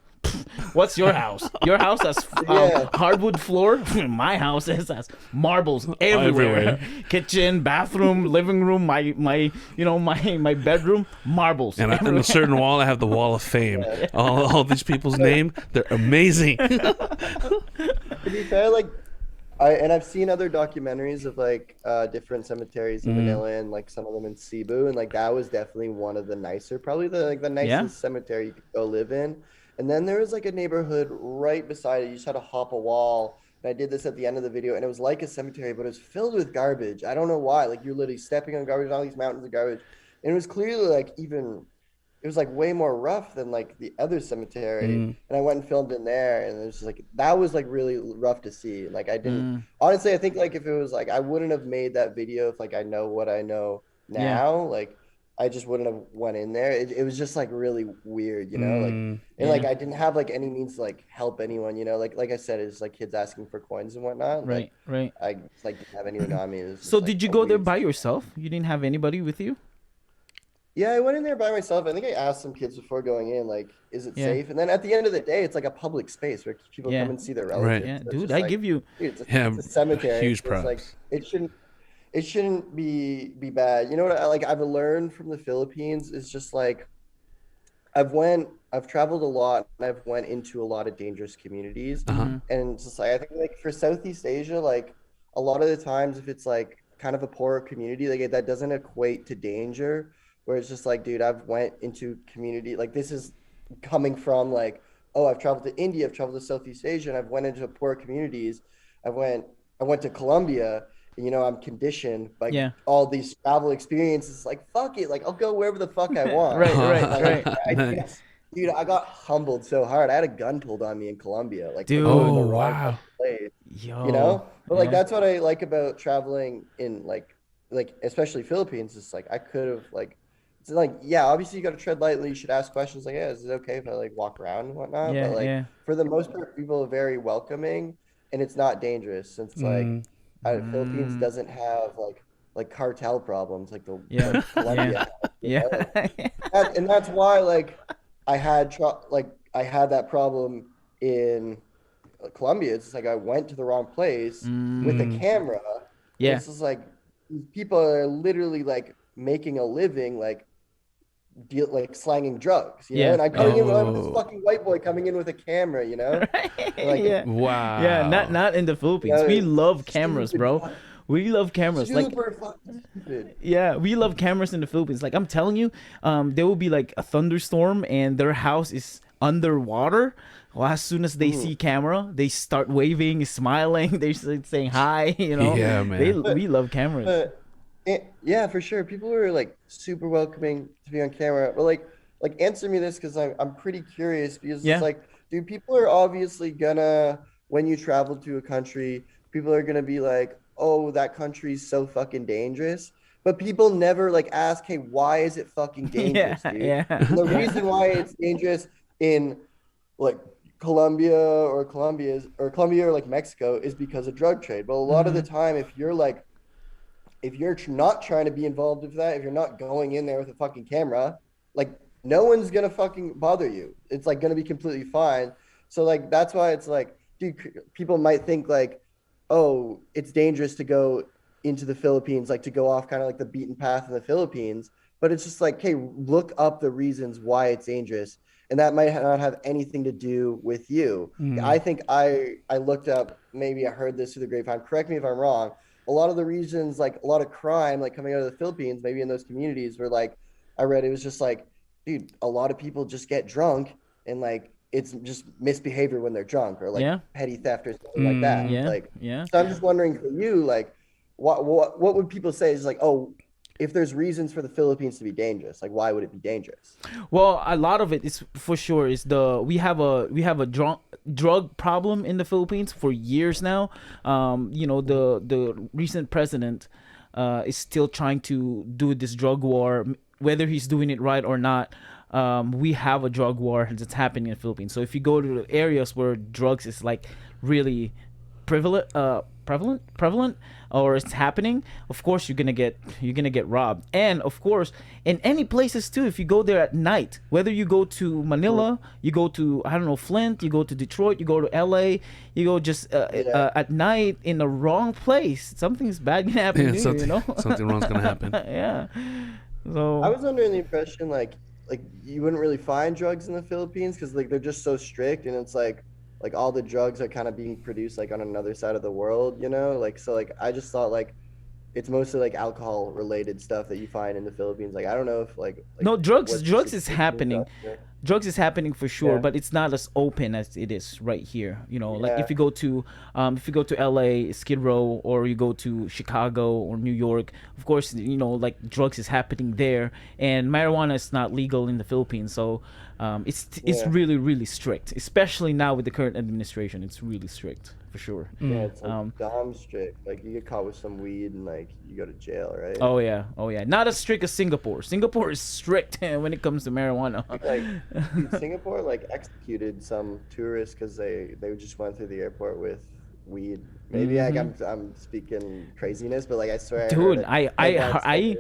What's your house? Your house has Yeah. hardwood floor. My house has marbles everywhere. Kitchen, bathroom, living room, my bedroom, marbles. And on a certain wall, I have the Wall of Fame. All these people's name, they're amazing. To be fair, like I've seen other documentaries of like different cemeteries in Manila and like some of them in Cebu, and like that was definitely one of the nicer, probably the nicest cemetery you could go live in. And then there was like a neighborhood right beside it. You just had to hop a wall. And I did this at the end of the video, and it was like a cemetery, but it was filled with garbage. I don't know why. Like you're literally stepping on garbage, all these mountains of garbage, and it was clearly like it was like way more rough than like the other cemetery. And I went and filmed in there, and it was just like that was like really rough to see. Like I didn't honestly, I think like if it was like I wouldn't have made that video if like I know what I know now. Like I just wouldn't have went in there. It was just like really weird, you know, like and like I didn't have like any means to like help anyone, you know, like I said, it's like kids asking for coins and whatnot. Right, right. I like didn't have anyone on me. It was So just, like, did you a go there weird by yourself? You didn't have anybody with you? Yeah, I went in there by myself. I think I asked some kids before going in, like, is it Yeah. safe? And then at the end of the day, it's like a public space where people Yeah. come and see their Right. relatives. Yeah, So it's dude, just I like, give you. dude, Yeah, it's a cemetery. huge It's like props. it shouldn't be bad. You know what I've learned from the Philippines is just like I've traveled a lot and I've went into a lot of dangerous communities. Uh-huh. And it's just like I think like for Southeast Asia, like a lot of the times if it's like kind of a poorer community, like that doesn't equate to danger. Where it's just like, dude, I've went into community like this is coming from like, oh, I've traveled to India, I've traveled to Southeast Asia, and I've went into poor communities. I went to Colombia, and you know, I'm conditioned by Yeah. all these travel experiences. Like, fuck it, like I'll go wherever the fuck I want. Right, right, Like, right. Nice. dude, I got humbled so hard. I had a gun pulled on me in Colombia, like Dude. for going to the Oh, wrong wow. place, Yo. you know. But like yeah. that's what I like about traveling in like especially Philippines. It's like I could have like it's like yeah, obviously you got to tread lightly. You should ask questions like yeah, is it okay if I like walk around and whatnot? Yeah, But like yeah. for the most part, people are very welcoming and it's not dangerous since like Philippines doesn't have like cartel problems like the Yeah. like Colombia. Yeah. You know? Yeah. And that's why like I had that problem in Colombia. It's just like I went to the wrong place with a camera. Yeah. It's just like these people are literally like making a living like slanging drugs, you know? Yeah. And I'm coming in with this Oh. fucking white boy coming in with a camera, you know? Like yeah. Wow. Yeah, not in the Philippines. Yeah, We it's love cameras, stupid bro. fuck- We love cameras. Like super fucking stupid. yeah, we love cameras in the Philippines. Like I'm telling you, there will be like a thunderstorm and their house is underwater. Well, as soon as they see camera, they start waving, smiling, they're saying hi. You know, Yeah, man. We love cameras. But yeah, for sure. People are like super welcoming to be on camera. But like answer me this because I'm pretty curious because Yeah. it's like, dude, people are obviously gonna when you travel to a country, people are gonna be like, oh, that country's so fucking dangerous. But people never like ask, hey, why is it fucking dangerous, yeah, dude? yeah, And the reason why it's dangerous in like Colombia or like Mexico is because of drug trade. But a lot of the time, if you're not trying to be involved with that, if you're not going in there with a fucking camera, like no one's gonna fucking bother you. It's like gonna be completely fine. So like that's why it's like, dude, people might think like, oh, it's dangerous to go into the Philippines, like to go off kind of like the beaten path in the Philippines. but it's just like, hey, look up the reasons why it's dangerous, and that might not have anything to do with you. I think I looked up, maybe I heard this through the grapevine. Correct me if I'm wrong. A lot of the reasons, like a lot of crime, like coming out of the Philippines, maybe in those communities, were like, I read it was just like, dude, a lot of people just get drunk and like it's just misbehavior when they're drunk or like Yeah. petty theft or something like that. Yeah. Like, Yeah. so I'm just wondering for you, like, what would people say is like, oh, if there's reasons for the Philippines to be dangerous, like why would it be dangerous? Well, a lot of it is for sure is we have a drug problem in the Philippines for years now. The recent president is still trying to do this drug war, whether he's doing it right or not. We have a drug war that's happening in the Philippines. So if you go to the areas where drugs is like really prevalent or it's happening, of course you're gonna get robbed. And of course in any places too, if you go there at night, whether you go to Manila, you go to, I don't know, Flint, you go to Detroit, you go to LA, you go just at night in the wrong place, something's bad gonna happen to you, you know. Something wrong's gonna happen. Yeah. So I was under the impression like you wouldn't really find drugs in the Philippines because like they're just so strict, and it's like all the drugs are kind of being produced like on another side of the world, you know? Like so like I just thought like it's mostly like alcohol related stuff that you find in the Philippines. Like I don't know if like no, drugs what's the drugs is situation happening. up there. Drugs is happening for sure, Yeah. but it's not as open as it is right here. Like Yeah. if you go to LA, Skid Row, or you go to Chicago or New York, of course, like drugs is happening there, and marijuana is not legal in the Philippines. So it's Yeah. really really strict, especially now with the current administration. It's really strict for sure. Yeah, it's like Um, dumb strict. Like you get caught with some weed and like you go to jail, right? oh yeah, oh yeah, not as strict as Singapore. Singapore is strict when it comes to marijuana. Like dude, Singapore like executed some tourists because they just went through the airport with weed. Maybe like I'm speaking craziness, but like I swear, I heard Dude, it. I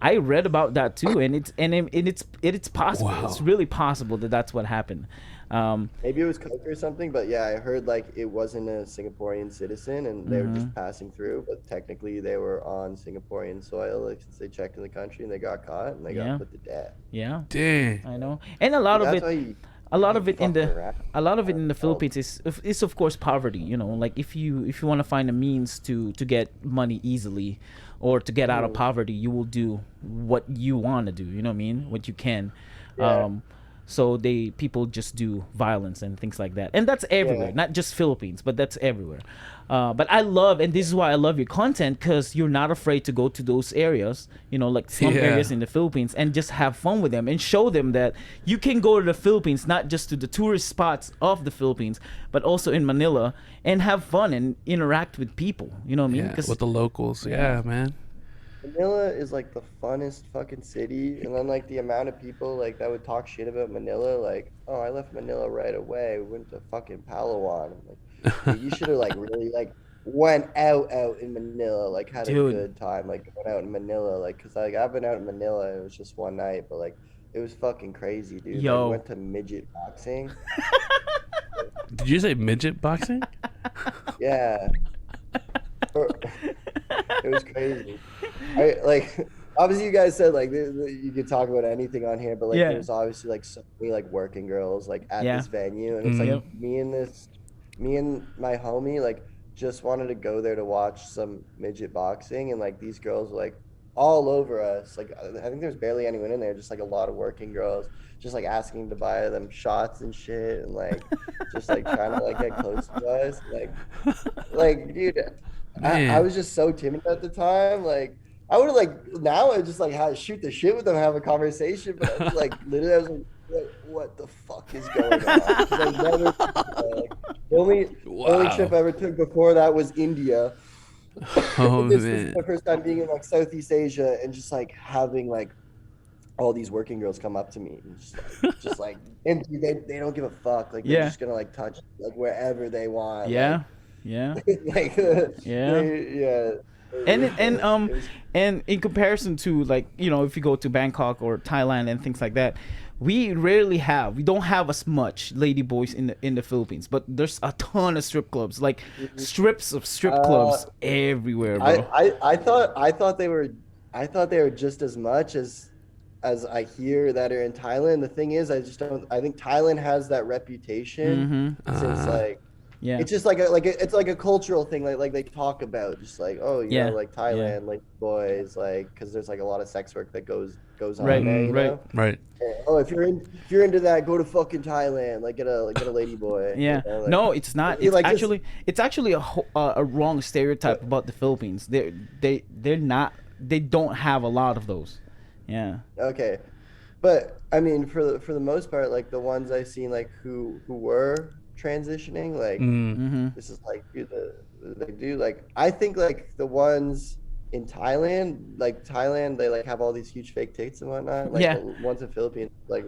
I read about that too, and it's possible. Wow. It's really possible that that's what happened. Maybe it was coke or something, but yeah, I heard like it wasn't a Singaporean citizen and they were just passing through, but technically they were on Singaporean soil, like since they checked in the country and they got caught and they Yeah. got put to death. Yeah, Dang. I know, and a lot of That's it. why you A lot of it in fucking the around. a lot of it in the Oh, Philippines is of course poverty. Like if you want to find a means to get money easily, or to get out of poverty, you will do what you want to do. You know what I mean? What you can. Yeah. So people just do violence and things like that, and that's everywhere, Yeah. not just Philippines, but that's everywhere. But I love, and this is why I love your content, because you're not afraid to go to those areas, like some Yeah. areas in the Philippines, and just have fun with them and show them that you can go to the Philippines, not just to the tourist spots of the Philippines, but also in Manila, and have fun and interact with people. You know what I mean? Yeah, 'Cause- with the locals. Yeah, man. Manila is like the funnest fucking city, and then like the amount of people like that would talk shit about Manila, like, oh, I left Manila right away, we went to fucking Palawan. I'm like, dude, you should have like really like went out in Manila, like had Dude. a good time, like going out in Manila, like, cause like I've been out in Manila, and it was just one night, but like it was fucking crazy, dude. Yo. Like, went to midget boxing, Did you say midget boxing? yeah. It was crazy. I like obviously you guys said like you could talk about anything on here, but like Yeah. there's obviously like so many like working girls like at Yeah. this venue, and it's like Yep. me and my homie like just wanted to go there to watch some midget boxing, and like these girls were like all over us. Like I think there's barely anyone in there, just like a lot of working girls, just like asking to buy them shots and shit, and like just like trying to like get close to us, like dude. I Man. was just so timid at the time. Like I would have like now I just like had to shoot the shit with them, have a conversation. But I was like literally I was like, what the fuck is going on? 'Cause I never, like, the only Wow. trip I ever took before that was India. Oh, This man. was my first time being in like Southeast Asia and just like having like all these working girls come up to me and just like and they don't give a fuck. Like they're Yeah. just gonna like touch like wherever they want. Yeah, yeah. Like, Yeah. yeah. And It was- and in comparison to, like, if you go to Bangkok or Thailand and things like that, we don't have as much lady boys in the Philippines, but there's a ton of strip clubs, like strips of strip clubs everywhere, bro. I thought they were just as much as as I hear that are in Thailand. The thing is, I just don't. I think Thailand has that reputation since like Yeah. it's just it's like a cultural thing. Like they talk about just like, oh, you know, Yeah. like Yeah. Thailand, like boys, like because there's like a lot of sex work that goes on Right. there, you Right. know. Right. Oh, if you're into that, go to fucking Thailand. Like get a lady boy. You Yeah. know, like No, it's not. I feel like this. It's actually a wrong stereotype about the Philippines. They're not. They don't have a lot of those. Yeah. Okay, but I mean, for the most part, like the ones I seen, like who were transitioning, like Mm-hmm. this is like dude, they do like I think like the ones in Thailand, they like have all these huge fake tits and whatnot. Like Yeah. the ones in Philippines, like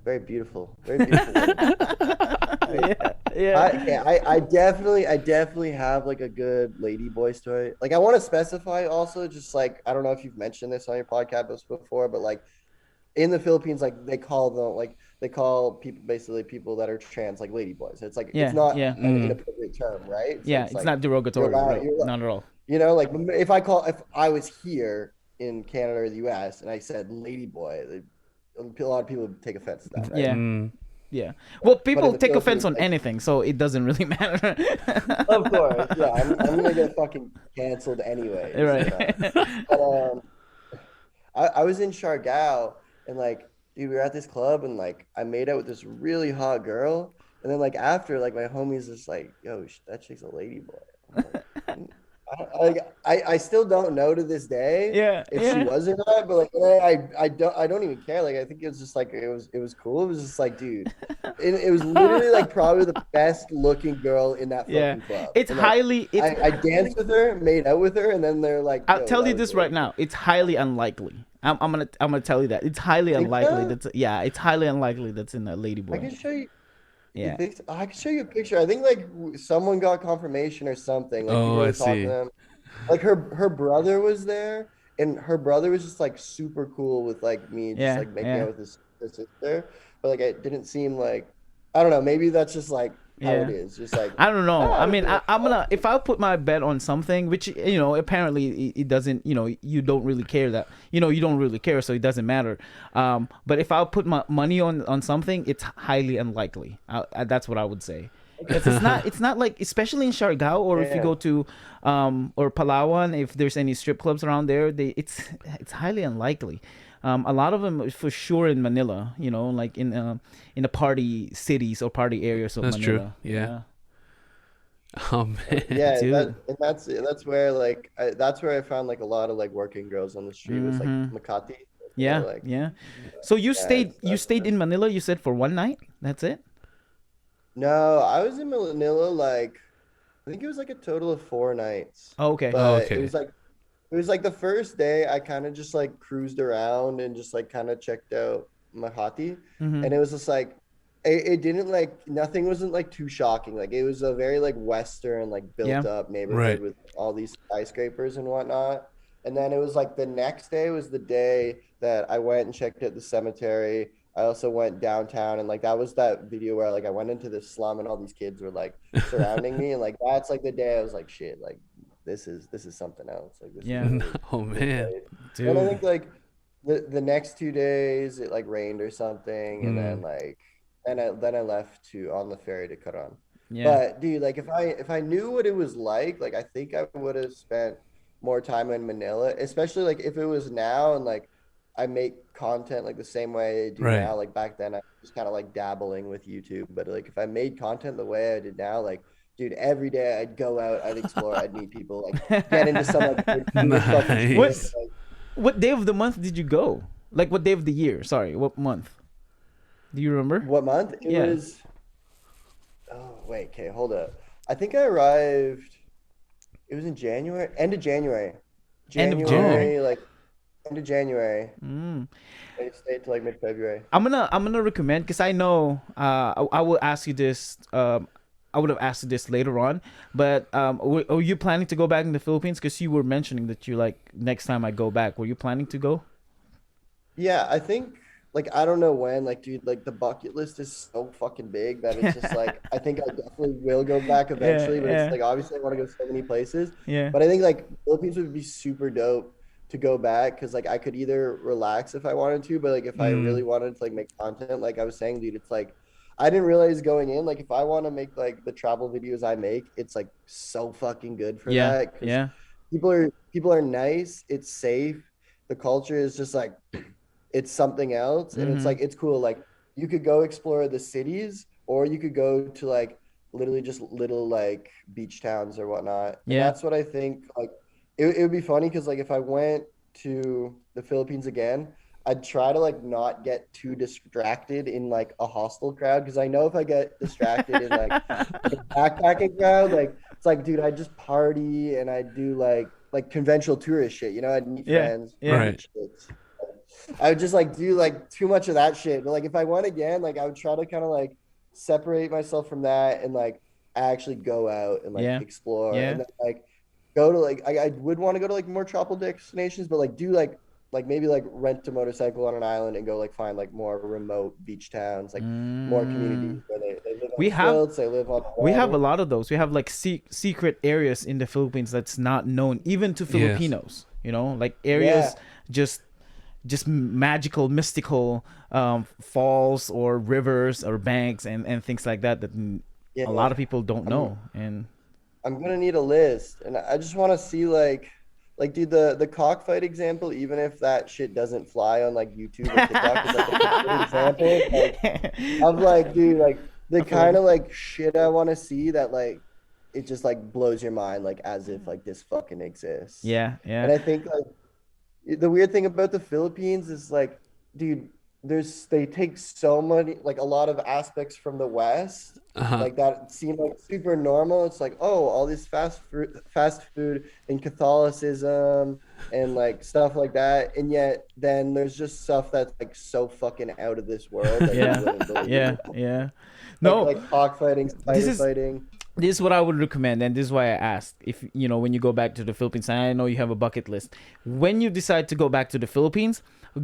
very beautiful women. Like, Yeah. Yeah. I definitely have like a good lady boy story. Like I want to specify also, just like I don't know if you've mentioned this on your podcast before, but like in the Philippines, like they call people basically people that are trans like lady boys. It's like it's Yeah. not Yeah. an inappropriate term, right? So Yeah. it's It's like not derogatory. Right. you're Not at all. you know, like if I was here in Canada or the US and I said lady boy, a lot of people would take offense to that, right? Yeah. Mm. Yeah. Well, But in people the take offense Philippines, on like, anything, so it doesn't really matter. of course, yeah, I'm gonna get fucking canceled anyways. Right. But I was in Siargao and like, dude, we were at this club and like I made out with this really hot girl, and then like after, like my homie's just like, yo, that chick's a lady boy. I'm like, I still don't know to this day Yeah. if she Yeah. was or not, but like I don't even care. Like I think it was just like it was cool. It was just like, dude, it was literally like probably the best looking girl in that Yeah. fucking club. It's And, like, highly. It's. I danced with her, made out with her, and then they're like, I'll yo, tell that you was this the right lady. now. It's highly unlikely. I'm gonna tell you that it's highly Think unlikely. so? That's yeah. It's highly unlikely that's in a lady I boy. can show you. Yeah. I can show you a picture. I think like someone got confirmation or something. Like people Oh, I were talking see. to them. Like her brother was there, and her brother was just like super cool with like me just Yeah. like making Yeah. out with his sister. But like it didn't seem like, I don't know. Maybe that's just like how it Yeah. is. Just like I don't know. I I don't mean, give a I'm gonna fuck. if I put my bet on something, which apparently it doesn't. You don't really care that. You don't really care, so it doesn't matter. But if I put my money on something, it's highly unlikely. That's what I would say. 'Cause it's not like, especially in Siargao, or if you Yeah. go to or Palawan, if there's any strip clubs around there, it's highly unlikely. A lot of them for sure in Manila, like in the party cities or party areas of That's true. Manila. Yeah. Oh man. Yeah, Dude. that's where like that's where I found like a lot of like working girls on the street. Was like Makati. Yeah, Like yeah. So you stayed that's in Manila, you said, for one night? That's it? no, I was in Manila like I think it was like a total of 4 nights. Oh, okay. Oh, But okay. it was like the first day I kind of just like cruised around and just like kind of checked out Makati, Mm-hmm. and it was just like it didn't like nothing wasn't like too shocking. Like it was a very like Western like built Yeah. up neighborhood Right. with all these skyscrapers and whatnot. And then it was like the next day was the day that I went and checked out the cemetery. I also went downtown and like that was that video where like I went into this slum and all these kids were like surrounding me, and like that's like the day I was like, shit, like this is something else. Like this Yeah. is really, Oh really man. great. Dude. And I think like the next 2 days it like rained or something, and then like then I left to on the ferry to Caron. Yeah. But dude, like if I knew what it was like I think I would have spent more time in Manila, especially like if it was now and like I make content like the same way I do Right. now. Like back then I was kind of like dabbling with YouTube, but like if I made content the way I did now, like dude, every day I'd go out, I'd explore, I'd meet people, like get into some like weird fucking shit, Nice. like, What day of the month did you go? Like, what day of the year? Sorry, what month? Do you remember? what month? It Yeah. was oh wait, okay, hold up. I think I arrived it was in January, end of January. End of January. Like end of January. Mm. I stayed till like mid-February. I'm gonna recommend, because I know I will ask you this. I would have asked you this later on, but are you planning to go back in the Philippines? Because you were mentioning that you like, next time I go back. Were you planning to go? Yeah, I think like I don't know when, like dude, like the bucket list is so fucking big that it's just like I think I definitely will go back eventually, but yeah. it's like obviously I want to go so many places. Yeah. But I think like Philippines would be super dope to go back because like I could either relax if I wanted to, but like if I really wanted to like make content, like I was saying, dude, it's like I didn't realize going in, like if I want to make like the travel videos I make, it's like so fucking good for Yeah. that because Yeah. people are nice, it's safe, the culture is just like it's something else, and it's Mm-hmm. like it's cool. Like you could go explore the cities, or you could go to like literally just little like beach towns or whatnot, and Yeah. that's what I think. Like it would be funny because like if I went to the Philippines again, I'd try to like not get too distracted in like a hostel crowd because I know if I get distracted in like a backpacking crowd, like it's like, dude, I just party and I do like conventional tourist shit, I'd meet Yeah. friends Yeah. and Right. shit. I would just like do like too much of that shit. But like if I went again, like I would try to kind of like separate myself from that and like actually go out and like Yeah. explore Yeah. and then like go to like I would want to go to like more tropical destinations, but like do like maybe like rent a motorcycle on an island and go like find like more remote beach towns, like more communities Mm. where they live on We have stilts, they live on we have a water. lot of those. We have like secret areas in the Philippines that's not known even to Yes. Filipinos. Like Yeah. areas just magical, mystical falls or rivers or banks and things like that a lot Yeah. of people don't I'm know. And I'm gonna need a list, and I just want to see like dude, the cockfight example, even if that shit doesn't fly on like YouTube or TikTok, is like a good example like of like, dude, like the I feel kind you. of like shit I want to see that like it just like blows your mind, like as if like this fucking exists. Yeah, yeah. And I think like the weird thing about the Philippines is like, dude, they take so many like a lot of aspects from the West, Uh-huh. like that seem like super normal. It's like, oh, all this fast food and Catholicism and like stuff like that, and yet then there's just stuff that's like so fucking out of this world that you Yeah. wouldn't believe. Yeah, yeah. Like No, cockfighting, this spider is fighting. this is what I would recommend, and this is why I asked if when you go back to the Philippines. And I know you have a bucket list. When you decide to go back to the Philippines,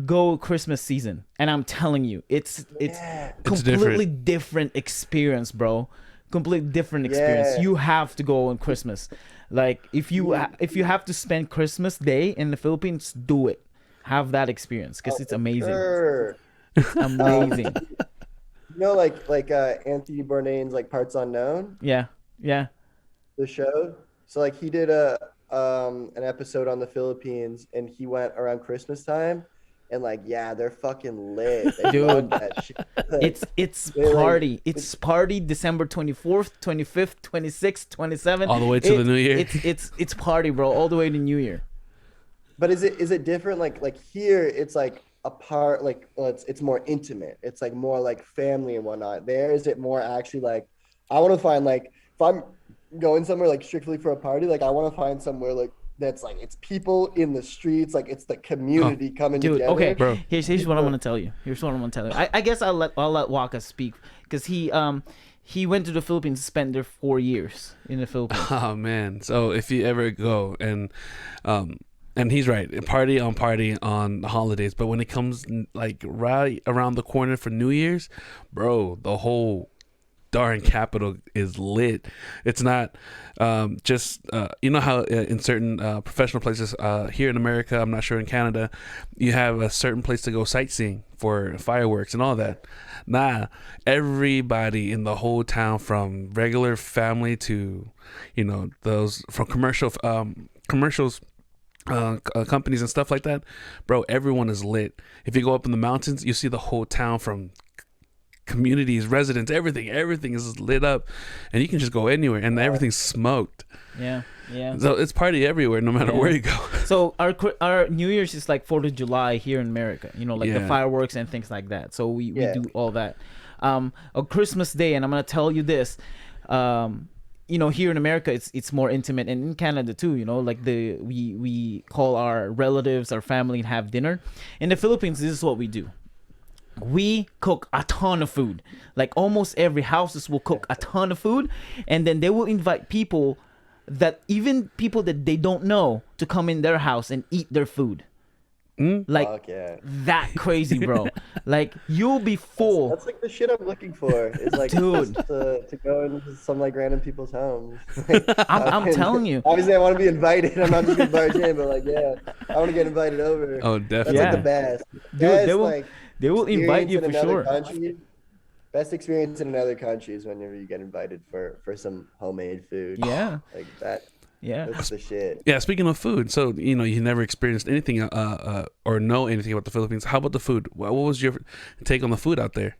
go Christmas season, and I'm telling you, it's Yeah, It's completely different. different experience, bro. Completely different experience. yeah. You have to go on Christmas. Like if you have to spend Christmas Day in the Philippines, do it. Have that experience because Oh, it's for amazing. sure. It's Um, amazing. like Anthony Bourdain's like Parts Unknown, Yeah, yeah. the show. So like he did an episode on the Philippines, and he went around Christmas time, and like yeah, they're fucking lit. They love Dude, that shit. Like, it's they like party. It's party December 24th, 25th, 26th, 27th. All the way to the new year. It's party, bro, all the way to New Year. but is it different? Like here, it's like a part like well, it's more intimate. It's like more like family and whatnot. There is it more actually like I want to find like if I'm going somewhere like strictly for a party, like I want to find somewhere like that's like it's people in the streets, like it's the Oh, community coming Dude, together. okay. bro. Here's what I'm gonna tell you. Here's what I'm gonna tell you. I guess I'll let Waka speak because he went to the Philippines, spent there 4 years in the Philippines. Oh man. So if you ever go and he's right, party on the holidays, but when it comes like right around the corner for New Year's, bro, the whole darn capital is lit. It's not just how in certain professional places here in America, I'm not sure in Canada, you have a certain place to go sightseeing for fireworks and all that. Nah, everybody in the whole town, from regular family to those from commercials, companies and stuff like that, bro, everyone is lit. If you go up in the mountains, you see the whole town, from communities, residents, everything is lit up, and you can just go anywhere and everything's smoked. Yeah, yeah. So it's party everywhere, no matter Yeah. where you go. So our New Year's is like 4th of July here in America. Like the Yeah. fireworks and things like that. So we Yeah. do all that. On Christmas Day, and I'm gonna tell you this. Here in America, it's more intimate, and in Canada too. Like we call our relatives, our family, and have dinner. In the Philippines, this is what we do. We cook a ton of food. Like almost every houses will cook a ton of food, and then they will invite people that they don't know to come in their house and eat their food. Like Fuck yeah. that crazy, bro. Like you'll be full. That's like the shit I'm looking for. Is like Dude. just to go into some like random people's homes. Like, I'm telling you. Obviously, I want to be invited. I'm not just gonna barge in, but like, yeah, I want to get invited over. Oh, That's definitely. like the Yeah. best. Dude, Best, they will like, they will invite experience you in for another sure. country. Best experience in another country is whenever you get invited for some homemade food. Yeah. Like that. Yeah. That's the shit. Yeah, speaking of food, so you never experienced anything or know anything about the Philippines. How about the food? What was your take on the food out there?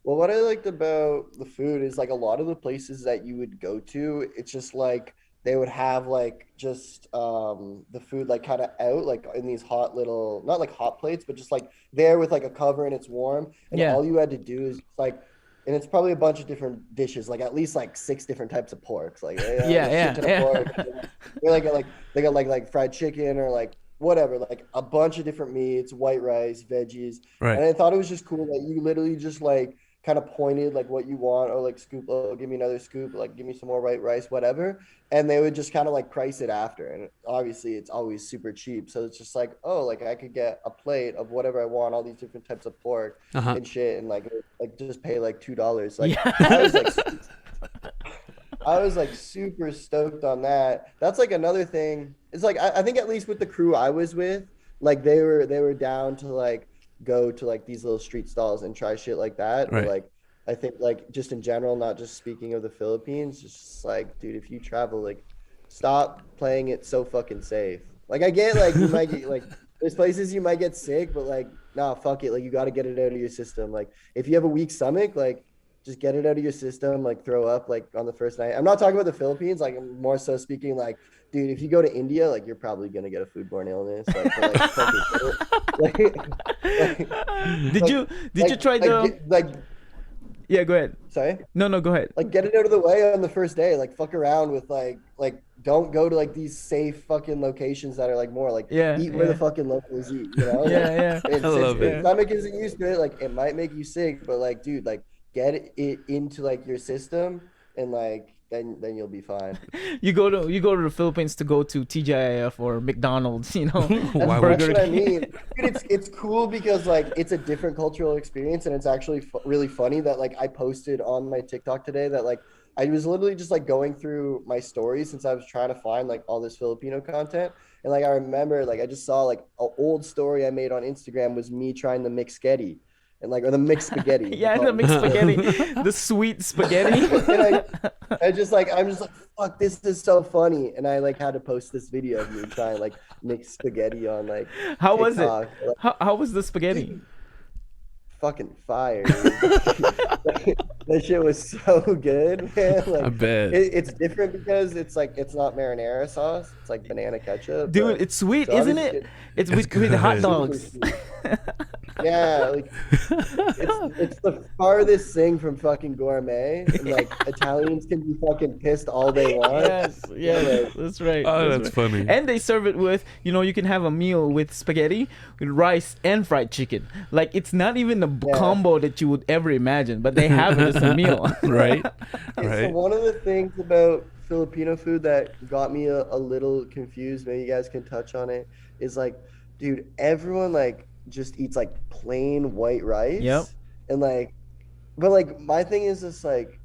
Well, what I liked about the food is like a lot of the places that you would go to, it's just like they would have like just the food like kind of out like in these hot little, not like hot plates, but just like there with like a cover and it's warm, and Yeah. all you had to do is like, and it's probably a bunch of different dishes, like at least like 6 different types of porks, like Yeah, shit ton of yeah. pork. They got like fried chicken or like whatever, like a bunch of different meats, white rice, veggies. And Right. I thought it was just cool that you literally just like kind of pointed like what you want, or like scoop, oh, give me another scoop, like give me some more white rice, whatever. And they would just kind of like price it after. And obviously it's always super cheap. So it's just like, oh, like I could get a plate of whatever I want, all these different types of pork Uh-huh. and shit, and like just pay like $2. Like Yeah. I was like super stoked on that. That's like another thing. It's like I think at least with the crew I was with, like they were down to like go to like these little street stalls and try shit like that. Right. Or like I think like just in general, not just speaking of the Philippines, just like, dude, if you travel, like stop playing it so fucking safe. Like I get like you might get like there's places you might get sick, but like nah, fuck it. Like you got to get it out of your system. Like if you have a weak stomach, like just get it out of your system, like throw up like on the first night. I'm not talking about the Philippines, like I'm more so speaking like, dude, if you go to India, like you're probably gonna get a foodborne illness. Like, Did you try the Yeah, go ahead. sorry? No, go ahead. Like get it out of the way on the first day. Like fuck around with like don't go to like these safe fucking locations that are like more like Yeah, eat where yeah. the fucking locals eat, you know? Yeah, yeah. Like, I love if it. your stomach isn't used to it, like it might make you sick, but like dude, like get it into like your system, and like then you'll be fine. You go to the Philippines to go to TGIF or McDonald's, you know. Why That's Burger what I King. mean. Dude, it's cool because like it's a different cultural experience, and it's actually really funny that like I posted on my TikTok today that like I was literally just like going through my stories since I was trying to find like all this Filipino content, and like I remember like I just saw like an old story I made on Instagram was me trying the mixed sketty, and like or the mixed spaghetti. Yeah, the mixed spaghetti, the sweet spaghetti. And I'm just like fuck, this is so funny, and I like had to post this video of me trying like mixed spaghetti on like How was it? TikTok. Like, How was the spaghetti? fucking fire, dude. That shit was so good, man. Like I bet. it's different because it's like it's not marinara sauce, it's like banana ketchup, Dude, but it's sweet, so isn't obviously it? It's with good. hot dogs. yeah, like it's the farthest thing from fucking gourmet, and like Italians can be fucking pissed all they want. Yes, yes, that's right. Oh, that's that's right. funny. And they serve it with, you can have a meal with spaghetti, with rice and fried chicken. Like it's not even a combo that you would ever imagine, but they have it as a meal. Right. So Right. one of the things about Filipino food that got me a little confused, maybe you guys can touch on it, is like, dude, everyone like just eats like plain white rice. Yep. And like, but like my thing is just like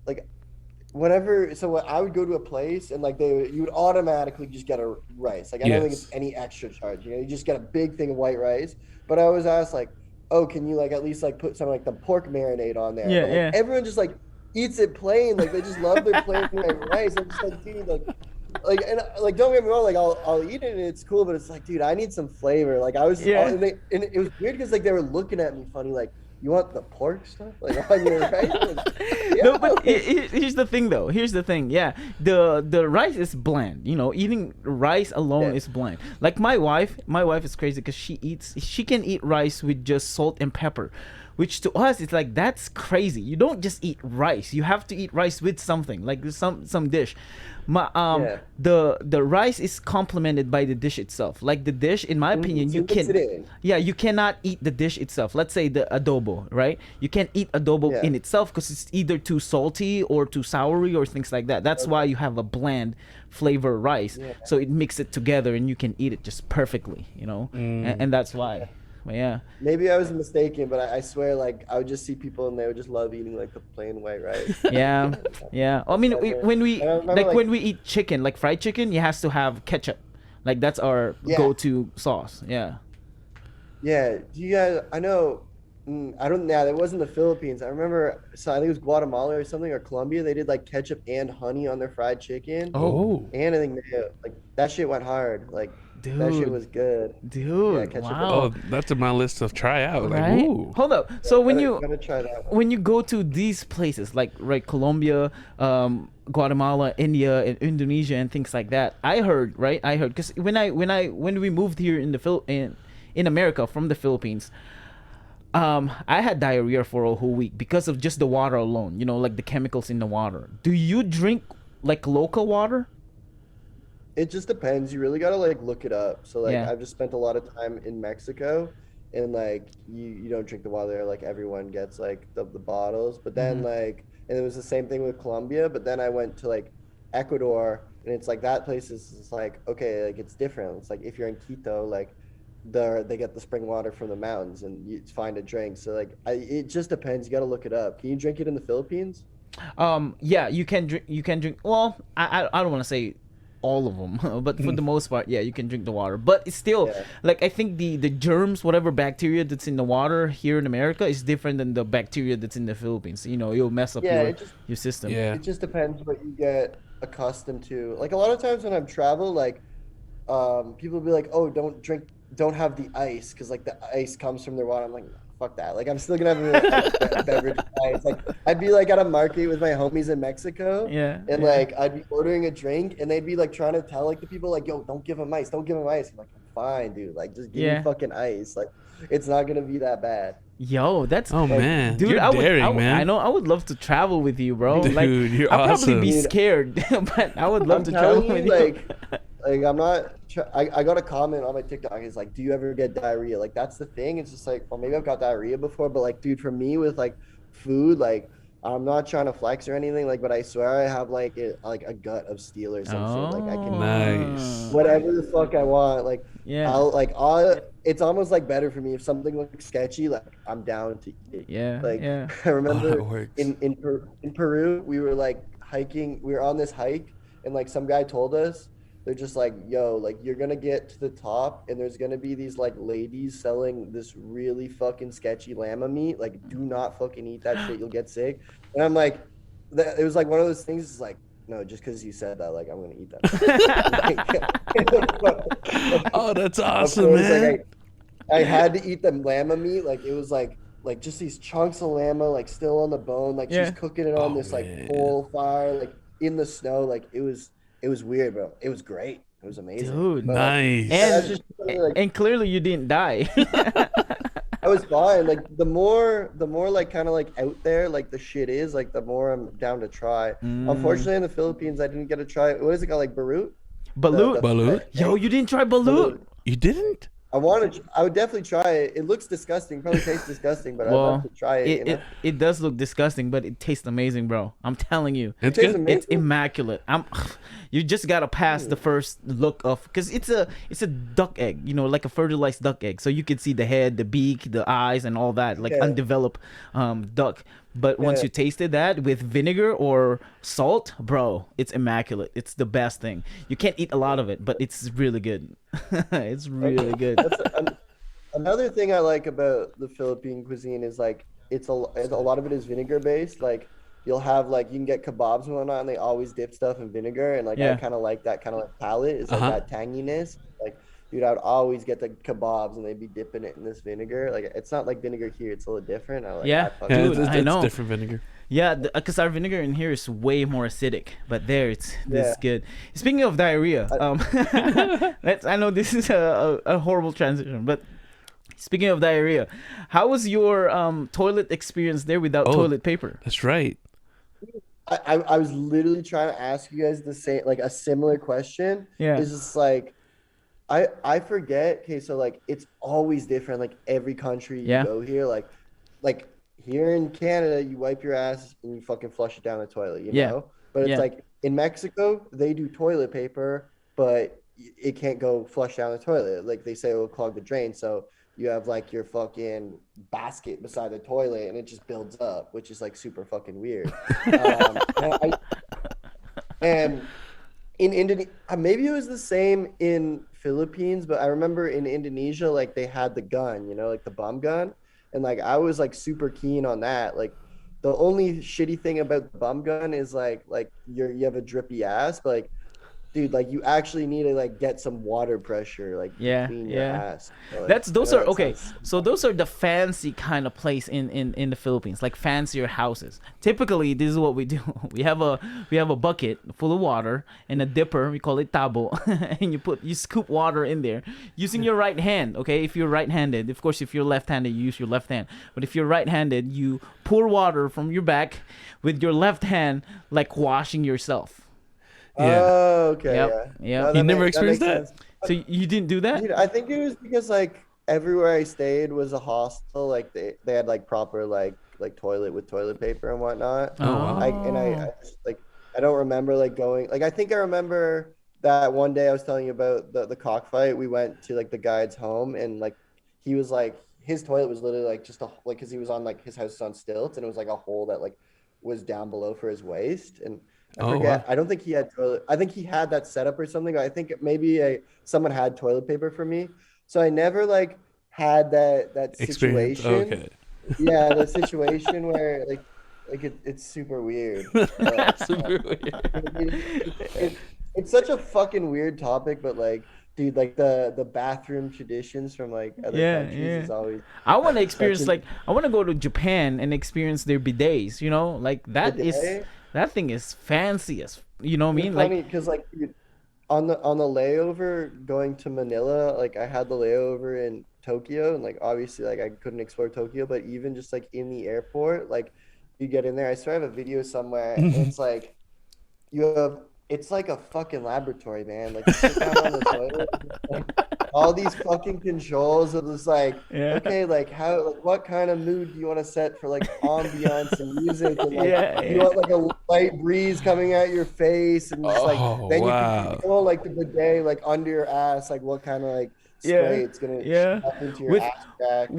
whenever, so when I would go to a place and like you would automatically just get a rice. Like I don't think Yes. it's any extra charge. You just get a big thing of white rice. But I always ask like, oh, can you like at least like put some like the pork marinade on there? Yeah, But, like, yeah. everyone just like eats it plain. Like they just love their plain white rice. I'm just like, dude, like and like don't get me wrong, like I'll eat it and it's cool, but it's like, dude, I need some flavor. Like I was and it was weird because like they were looking at me funny, like, you want the pork stuff like on your rice? Like, yeah. No, but here's the thing though. Here's the thing. Yeah, the rice is bland. Eating rice alone is bland. Like my wife is crazy because she can eat rice with just salt and pepper, which to us it's like that's crazy. You don't just eat rice. You have to eat rice with something like some dish. Yeah. The rice is complemented by the dish itself. Like the dish, in my opinion, So you you mix can, it in. yeah, you cannot eat the dish itself. Let's say the adobo, right? You can't eat adobo Yeah. in itself because it's either too salty or too soury or things like that. That's why Okay. you have a bland flavor rice. Yeah. So it mix it together and you can eat it just perfectly, and that's why. But yeah. Maybe I was mistaken, but I swear, like I would just see people and they would just love eating like the plain white rice. Yeah, yeah. I mean, when we And I remember like like when we eat chicken, like fried chicken, you has to have ketchup. Like that's our yeah, go-to sauce. Yeah. yeah. Do you guys? I know. I don't. Yeah, that wasn't the Philippines. I remember. So I think it was Guatemala or something or Colombia. They did like ketchup and honey on their fried chicken, Oh, Oh, and I think mayo. Like that shit went hard. Like that shit dude, was good. Yeah, dude. ketchup and oh, Wow. that's in my list of try out. Like, Right. ooh. Hold up. So Gotta try that one. when you go to these places like right Colombia, Guatemala, India, and Indonesia and things like that, I heard because when we moved here in the in America from the Philippines, I had diarrhea for a whole week because of just the water alone. Like the chemicals in the water. Do you drink like local water? It just depends. You really gotta like look it up. So like Yeah. I've just spent a lot of time in Mexico, and like you don't drink the water there. Like everyone gets like the bottles. But then like and it was the same thing with Colombia. But then I went to like Ecuador, and it's like that place is like okay, like it's different. It's like if you're in Quito, like they get the spring water from the mountains, and it's fine to drink. So like it just depends. You gotta look it up. Can you drink it in the Philippines? Yeah, you can drink. You can drink. Well, I don't want to say all of them, but for the most part, yeah, you can drink the water. But it's still Yeah. like I think the germs, whatever bacteria that's in the water here in America, is different than the bacteria that's in the Philippines. It'll mess up Yeah, your system. Yeah. it just depends what you get accustomed to. Like a lot of times when I've traveled, like people will be like, "Oh, don't have the ice because like the ice comes from their water." I'm like, fuck that. Like I'm still gonna have a beverage with ice. Like I'd be like at a market with my homies in Mexico, Yeah, and yeah. like I'd be ordering a drink, and they'd be like trying to tell like the people like, "Yo, don't give them ice, don't give them ice." I'm like, "I'm fine, dude. Like just give Yeah. me fucking ice. Like it's not gonna be that bad." Yo, that's Oh man, dude. you're daring, man. I know. I would love to travel with you, bro. Dude, like, you're I'd probably awesome. be Dude, scared, but I would love I'm to travel telling with you, you. like I'm not. I got a comment on my TikTok. It's like, "Do you ever get diarrhea?" Like that's the thing. It's just like, well, maybe I've got diarrhea before, but like, dude, for me with like food, like I'm not trying to flex or anything, like, but I swear I have like a gut of steel or some shit. Like I can Nice. whatever the fuck I want. Like Yeah. I'll it's almost like better for me if something looks sketchy. Like I'm down to eat it. Yeah. Like Yeah. I Oh, remember that works. in Peru, we were like hiking. We were on this hike, and like some guy told us, they're just like, "Yo, like you're gonna get to the top, and there's gonna be these like ladies selling this really fucking sketchy llama meat. Like, do not fucking eat that shit. You'll get sick." And I'm like, it was like one of those things. It's like, no, just because you said that, like I'm gonna eat that. Oh, that's Of awesome, course, man. like I had to eat the llama meat. Like it was like just these chunks of llama, like still on the bone. Like Yeah. she's cooking it on Oh, this like man. coal fire, like in the snow. Like it was weird, bro. It was great. It was amazing. Dude. But, like, Nice. that's And just like and clearly you didn't die. I was fine. Like the more like kind of like out there like the shit is, like the more I'm down to try. Unfortunately, in the Philippines, I didn't get to try. What is it called? Like balut? Balut. Balut? Yo, you didn't try balut. You didn't? I would definitely try it. It looks disgusting. Probably tastes disgusting, but I'd love to try it. It does look disgusting, but it tastes amazing, bro. I'm telling you. It's tastes good. amazing. It's immaculate. You just gotta pass the first look of, because it's a duck egg, like a fertilized duck egg. So you can see the head, the beak, the eyes, and all that, like Yeah. undeveloped duck. But once Yeah. you tasted that with vinegar or salt, bro, it's immaculate. It's the best thing. You can't eat a lot of it, but it's really good. It's really good. Another thing I like about the Philippine cuisine is like it's a lot of it is vinegar based. Like you'll have like you can get kebabs and whatnot, and they always dip stuff in vinegar. And like Yeah. I kind of like that kind of like palate. It's like Uh-huh. that tanginess. Like dude, I would always get the kebabs and they'd be dipping it in this vinegar. Like it's not like vinegar here; it's a little different. Yeah. I fucking Yeah, Dude, love I it. know. different vinegar. Yeah, because our vinegar in here is way more acidic, but there it's this Yeah. good. Speaking of diarrhea, I know this is a horrible transition, but speaking of diarrhea, how was your toilet experience there without Oh. toilet paper? That's right. I was literally trying to ask you guys the same, like a similar question. Yeah. It's just like I forget. Okay, so like it's always different. Like every country you Yeah. go here, like here in Canada, you wipe your ass and you fucking flush it down the toilet, you Yeah. know? But it's Yeah. like in Mexico, they do toilet paper, but it can't go flush down the toilet. Like they say it will clog the drain. So you have like your fucking basket beside the toilet and it just builds up, which is like super fucking weird. And in Indonesia, maybe it was the same in Philippines, but I remember in Indonesia, like they had the gun, like the bum gun, and like I was like super keen on that. Like the only shitty thing about the bum gun is like you have a drippy ass, but like dude, like you actually need to like get some water pressure like to Yeah. clean your Yeah. ass. So, like, That's I those know are that okay. sounds So those are the fancy kind of place in the Philippines, like fancier houses. Typically, this is what we do. We have a bucket full of water and a dipper. We call it tabo, and you scoop water in there using your right hand. Okay, if you're right-handed, of course, if you're left-handed, you use your left hand. But if you're right-handed, you pour water from your back with your left hand, like washing yourself. Yeah. Oh, okay, Yep. yeah. Yep. No, You never that experienced makes that? sense. So you didn't do that? Dude, I think it was because like everywhere I stayed was a hostel. Like they had like proper like toilet with toilet paper and whatnot. Oh wow. I just, like I don't remember like going like I think I remember that one day I was telling you about the cockfight. We went to like the guide's home and like he was like his toilet was literally like just a like because he was on like his house was on stilts and it was like a hole that like was down below for his waist and I Oh wow. forget. I don't think he had toilet. I think he had that set up or something. I think maybe someone had toilet paper for me. So I never like had that Experience. situation. Okay. Yeah, the situation where it's super weird. But Super weird. it's such a fucking weird topic, but like, dude, like the bathroom traditions from like other Yeah, countries yeah. is always I want to such experience an like I want to go to Japan and experience their bidets. Like day. that thing is fancy as you know what I It's mean. Like funny because like dude, on the layover going to Manila, like I had the layover in Tokyo, and like obviously like I couldn't explore Tokyo, but even just like in the airport, like you get in there. I swear I have a video somewhere, and it's like you have it's like a fucking laboratory, man. Like you sit down on the toilet, like, all these fucking controls of just like, yeah, okay, like how like what kind of mood do you want to set for like ambiance and music and like yeah, do you yeah, want like a light breeze coming at your face and just like Oh then you can wow. control like the bidet like under your ass, like what kind of like yeah, spray it's gonna shoot yeah. up into your With ass crack.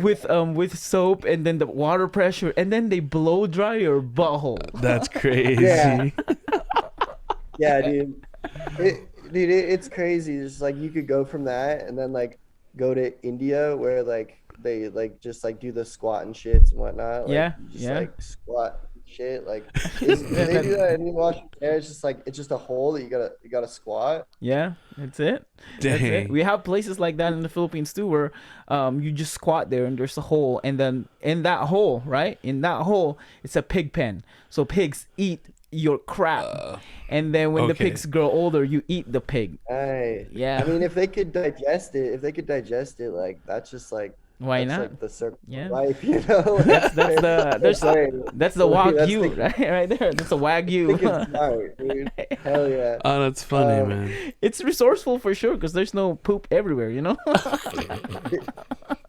with soap and then the water pressure and then they blow dry your butthole. That's Yeah, crazy. yeah, dude. It's crazy. Just like you could go from that and then like go to India where like they like just like do the squat and shits and whatnot. Like Yeah, you just yeah. like squat and shit. Like do they do that in Washington? It's just like it's just a hole that you gotta squat. Yeah, that's it. That's it. Dang. We have places like that in the Philippines too, where you just squat there and there's a hole, and then in that hole, right? In that hole, it's a pig pen. So pigs eat your crap, and then when the Okay. pigs grow older, you eat the pig. Right. Yeah. I mean, if they could digest it, like that's just like Why that's not? like the circle Yeah. of life, you know? That's the there's right. that's the That's wagyu, thinking, right there. That's a thinking wagyu. smart, dude. Hell yeah. Oh, that's funny, Um, man. It's resourceful for sure because there's no poop everywhere, you know.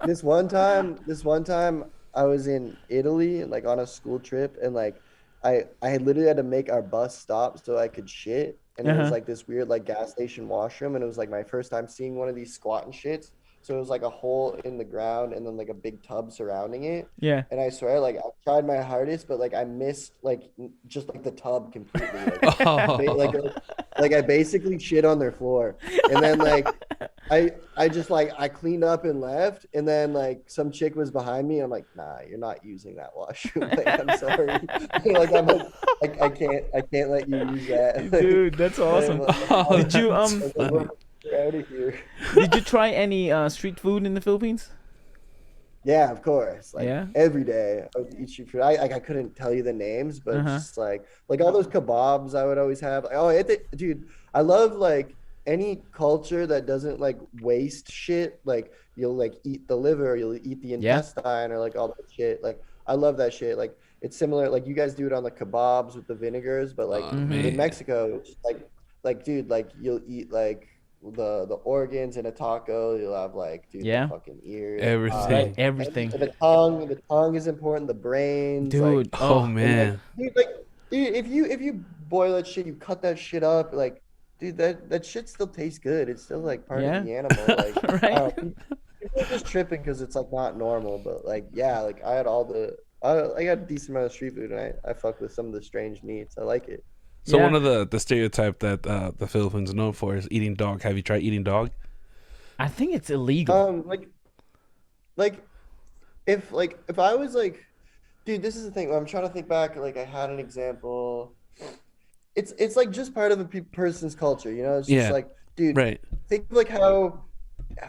this one time I was in Italy like on a school trip and like I had literally had to make our bus stop so I could shit and it was Uh-huh. like this weird like gas station washroom and it was like my first time seeing one of these squat and shits. So it was like a hole in the ground and then like a big tub surrounding it. Yeah. And I swear like I tried my hardest but like I missed like just like the tub completely. Like Oh, like I basically shit on their floor. And then like I just like I cleaned up and left and then like some chick was behind me. I'm like, nah, you're not using that washroom. Like I'm sorry. Like I'm like I can't let you use that. Like, Dude, that's awesome. Oh, Did you that's like, funny. we're out of here. did you try any street food in the Philippines? Yeah, of course. Like Yeah. every day I would eat street food. I couldn't tell you the names, but Uh-huh. just like all those kebabs I would always have. Like, oh, dude, I love like any culture that doesn't like waste shit, like you'll like eat the liver, you'll eat the Yeah. intestine, or like all that shit. Like I love that shit. Like it's similar. Like you guys do it on the kebabs with the vinegars, but like Mm-hmm. in Man, Mexico, it's just like dude, like you'll eat like the organs in a taco. You'll have like dude the Yeah. fucking ears, Right. everything. Everything. and the tongue is important. The brains, like Dude. Oh Oh. and man. like dude, if you boil that shit, you cut that shit up, like dude, that shit still tastes good. It's still like part of Yeah. the animal. Like I Right. don't know, people are just tripping because it's like not normal. But like yeah, like I had all I got a decent amount of street food, and I fuck with some of the strange meats. I like it. So Yeah. one of the stereotype that the Philippines are known for is eating dog. Have you tried eating dog? I think it's illegal. Like if I was like, dude, this is the thing. I'm trying to think back. Like I had an example. It's like just part of a person's culture, you know. It's just Yeah, like, dude, right. think of like how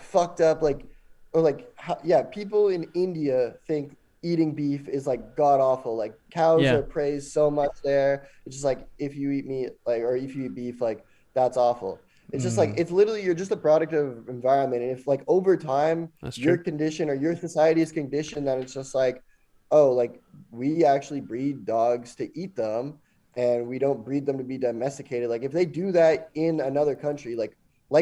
fucked up, like, or like, how, yeah, people in India think eating beef is like god awful. Like cows Yeah. are praised so much there. It's just like if you eat meat, like, or if you eat beef, like that's awful. It's just like Mm, it's literally you're just a product of environment, and if like over time that's your true. condition or your society is conditioned that it's just like, oh, like we actually breed dogs to eat them and we don't breed them to be domesticated. Like if they do that in another country, like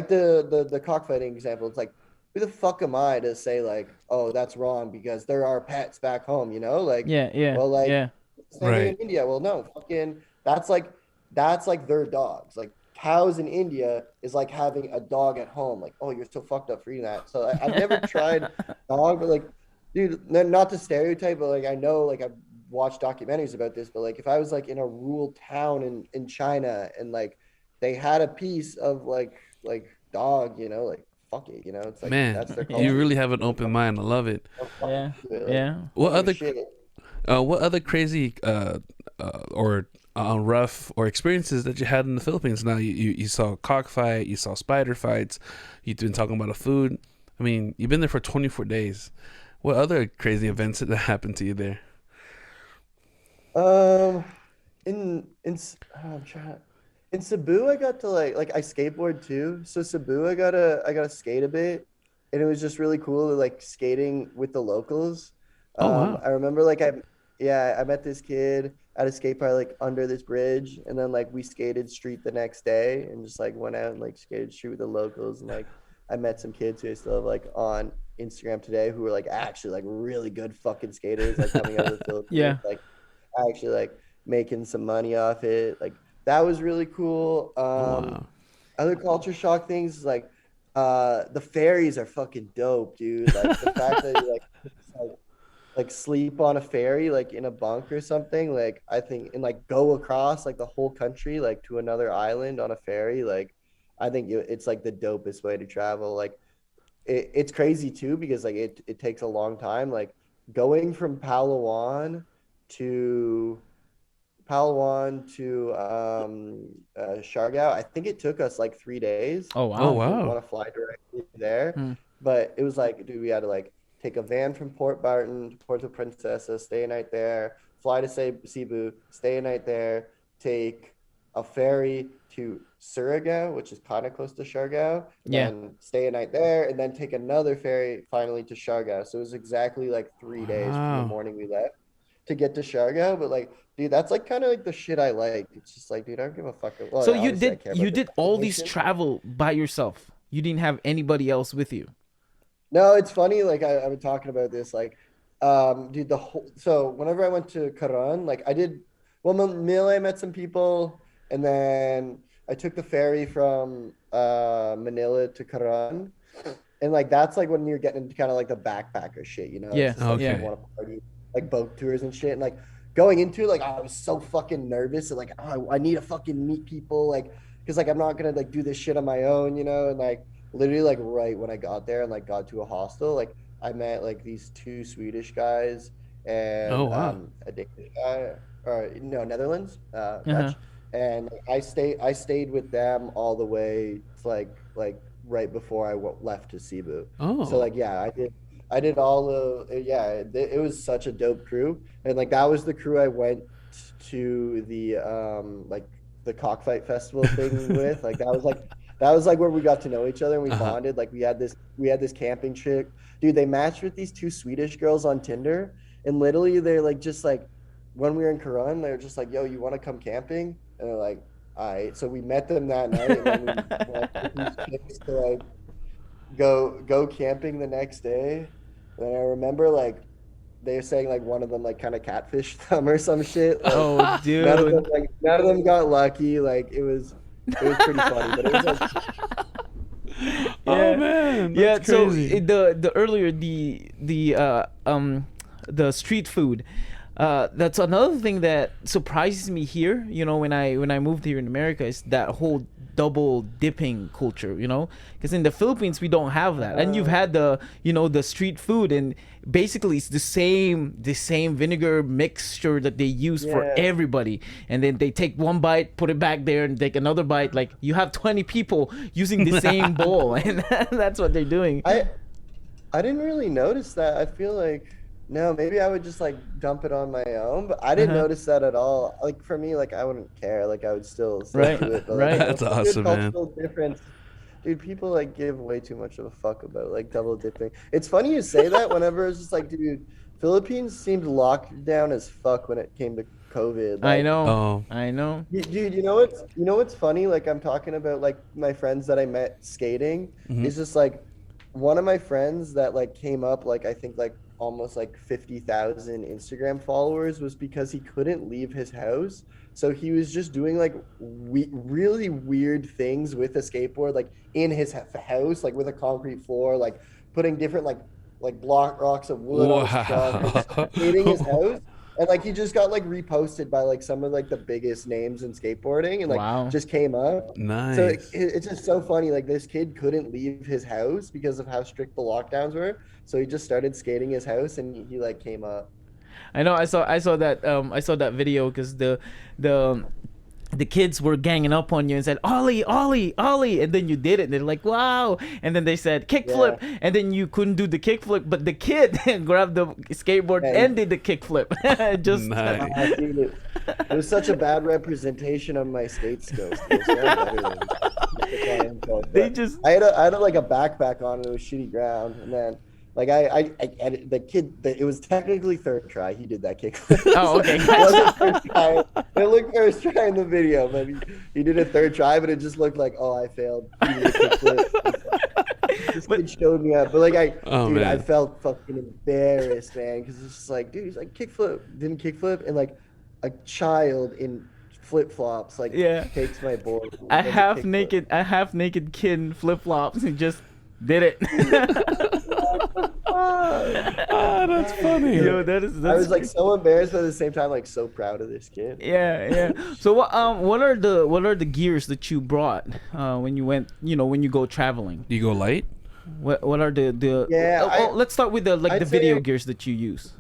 the cockfighting example, it's like who the fuck am I to say like, oh, that's wrong because there are pets back home, you know? Like, Yeah. Yeah. well, like Yeah. same thing in Right. India. Well, no, fucking that's like their dogs. Like cows in India is like having a dog at home. Like, oh, you're so fucked up for eating that. So I've never tried dog, but like, dude, not to stereotype, but like I know like I've watched documentaries about this, but like if I was like in a rural town in China and like they had a piece of like dog, you know, like fuck it, you know, it's like Man, that's their Yeah. you culture. really have an open mind. I love it. I'm fucking Yeah. do it. Like, Yeah. What don't give a other shit. what other crazy or rough or experiences that you had in the Philippines? Now you saw cockfight, you saw spider fights, you've been talking about the food. I mean, you've been there for 24 days. What other crazy events that happened to you there? Um, I'm trying. In Cebu, I got to like I skateboard too. So Cebu, I got to skate a bit, and it was just really cool like skating with the locals. Oh wow. I remember like I met this kid at a skate park like under this bridge, and then like we skated street the next day, and just like went out and like skated street with the locals, and like I met some kids who I still have like on Instagram today who were like actually like really good fucking skaters, like coming out of the Philippines, Yeah. like actually like making some money off it. Like that was really cool. Oh wow. Other culture shock things like the ferries are fucking dope, dude. Like the fact that you like sleep on a ferry like in a bunk or something, like I think and like go across like the whole country like to another island on a ferry, like I think it's like the dopest way to travel. Like it's crazy too because like it takes a long time. Like going from to Palawan to Siargao, I think it took us like 3 days Oh Oh because we wow. didn't wow. want to fly directly there. Hmm. But it was like, dude, we had to like take a van from Port Barton to Puerto Princesa, stay a night there, fly to Cebu, stay a night there, take a ferry to Surigao, which is kind of close to Siargao, and Yeah. then stay a night there, and then take another ferry finally to Siargao. So it was exactly like 3 days from the Wow. morning we left to get to Siargao. But like, dude, that's like kind of like the shit I like. It's just like, dude, I don't give a fuck. Well, So yeah, obviously I care you about the did all these destination. travel by yourself. You didn't have anybody else with you. No, it's funny. Like I've been talking about this. Like, dude, the whole. So whenever I went to Caron, like I did. Well, Manila, I met some people, and then I took the ferry from Manila to Caron, and like that's like when you're getting into kind of like the backpacker shit. You know, it's Yeah. just like you Yeah. Okay. want to party, like boat tours and shit. And like going into it, like I was so fucking nervous. And like oh, I need to fucking meet people, like because like I'm not gonna like do this shit on my own, you know, and like literally like right when I got there and like got to a hostel, like I met like these two Swedish guys Oh and wow. a Danish guy or no Netherlands, Uh-huh. Dutch, and I stayed with them all the way to like right before left to Cebu. So Oh. like yeah, I did all the yeah, it was such a dope crew, and like that was the crew I went to the like the cockfight festival thing with. Like that was like where we got to know each other and we Uh-huh. bonded. Like we had this camping trip. Dude, they matched with these two Swedish girls on Tinder, and literally they're like just like when we were in Karun, they're just like, "Yo, you want to come camping?" And they're like, "All right." So we met them that night, and then we went with these chicks to like go camping the next day. And I remember like they were saying like one of them like kind of catfished them or some shit. Like Oh, none of them dude. got lucky. Like it was pretty funny, but it was like Oh man, Yeah, that's so crazy. the earlier the street food, that's another thing that surprises me here, when I moved here in America, is that whole double dipping culture, because in the Philippines we don't have that. And you've had the street food, and basically it's the same vinegar mixture that they use for yeah. everybody, and then they take one bite, put it back there, and take another bite. Like, you have 20 people using the same bowl, and that's what they're doing. I didn't really notice that. I feel like no, maybe I would just like dump it on my own, but I didn't Uh-huh. notice that at all. Like for me, like I wouldn't care. Like I would still Right, do it. But like right. That's it's a good awesome, man. cultural difference. Dude, people like give way too much of a fuck about like double dipping. It's funny you say that whenever it's just like, dude, Philippines seemed locked down as fuck when it came to COVID. I Like, know. Oh, I know. dude, you know what's funny? Like I'm talking about like my friends that I met skating. Mhm. It's just like one of my friends that like came up like I think like almost like 50,000 Instagram followers was because he couldn't leave his house. So he was just doing like really weird things with a skateboard, like in his house, like with a concrete floor, like putting different like block rocks of wood on his truck, and just skating his wow. house. And like he just got like reposted by like some of like the biggest names in skateboarding, and like Wow. just came up. So Nice. it's just so funny. Like this kid couldn't leave his house because of how strict the lockdowns were. So he just started skating his house, and he like came up. I know. I saw that video, because the kids were ganging up on you and said, "Ollie, Ollie, Ollie," and then you did it. And they're like, "Wow!" And then they said, Yeah, "Kickflip," and then you couldn't do the kickflip, but the kid grabbed the skateboard yeah. and did the kickflip. Just Nice. Dude, it was such a bad representation of my skate skills. Dude. So I'm better than they just I had like a backpack on, and it was shitty ground, and then like the kid, it was technically third try. He did that kickflip. Oh, okay. It wasn't first try. It looked first try in the video, but he did a third try, but it just looked like, oh, I failed. He did a kickflip. This But kid showed me up, but like Oh dude, I man. felt fucking embarrassed, man, because it's just like, dude, he's like kickflip, didn't kickflip, and like a child in flip flops like Yeah. takes my board. and a does a half kickflip. naked, a half naked kid in flip flops and just did it. Ah, that's funny. Yo, that's I was like so embarrassed, but at the same time, like so proud of this kid. Yeah, yeah. So what are the gears that you brought when you went, when you go traveling? Do you go light? What are the Yeah, let's start with the I'd video say- gears that you use.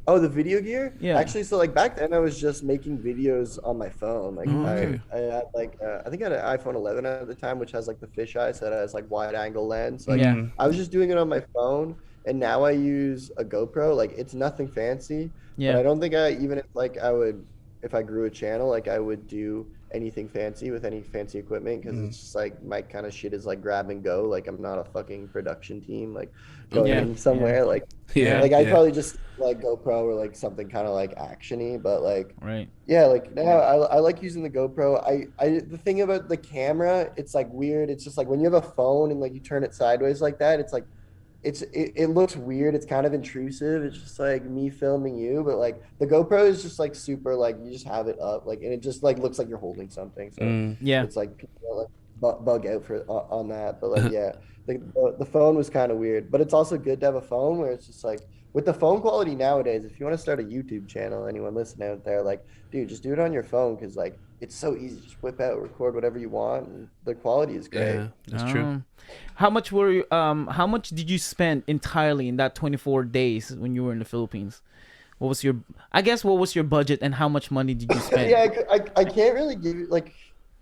Oh, the video gear? Yeah. Actually, so like back then, I was just making videos on my phone. Like Okay. I had like I think I had an iPhone 11 at the time, which has like the fisheye, so it has like wide angle lens. Like Yeah. Mhm. I was just doing it on my phone, and now I use a GoPro. Like it's nothing fancy, but Yeah. I don't think if I grew a channel, like I would do anything fancy with any fancy equipment, because it's just like my kind of shit is like grab and go. Like I'm not a fucking production team, like going Yeah, in somewhere. Like Yeah. like I'd yeah. probably just like GoPro or like something kind of like actiony, but like Right. yeah, like now I like using the GoPro. The thing about the camera, it's like weird. It's just like when you have a phone and like you turn it sideways like that, it's like it looks weird. It's kind of intrusive. It's just like me filming you, but like the GoPro is just like super like you just have it up like and it just like looks like you're holding something. So Mm. Yeah. it's like people like bug out for on that, but like yeah, the phone was kind of weird, but it's also good to have a phone where it's just like with the phone quality nowadays, if you want to start a YouTube channel, anyone listening out there, like dude, just do it on your phone because like it's so easy. Just whip out, record whatever you want, and the quality is great. Yeah, that's true. How much did you spend entirely in that 24 days when you were in the Philippines? What was your budget, and how much money did you spend? Yeah, I can't really give you like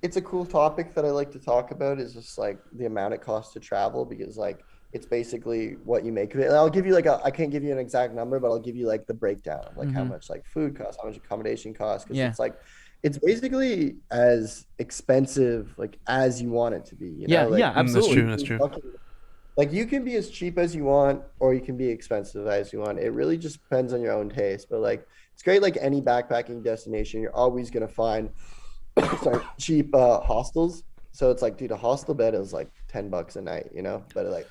it's a cool topic that I like to talk about is just like the amount it costs to travel because like it's basically what you make of it. And I'll give you like I can't give you an exact number, but I'll give you like the breakdown of like how much like food costs, how much accommodation costs, because Yeah. it's like it's basically as expensive like as you want it to be, you Yeah, know? yeah, Like That's absolutely. true. you That's can true. fucking like you can be as cheap as you want or you can be expensive as you want. It really just depends on your own taste. But like it's great like any backpacking destination, you're always gonna find sorry, cheap hostels. So it's like, dude, a hostel bed is like $10 a night, you know? But like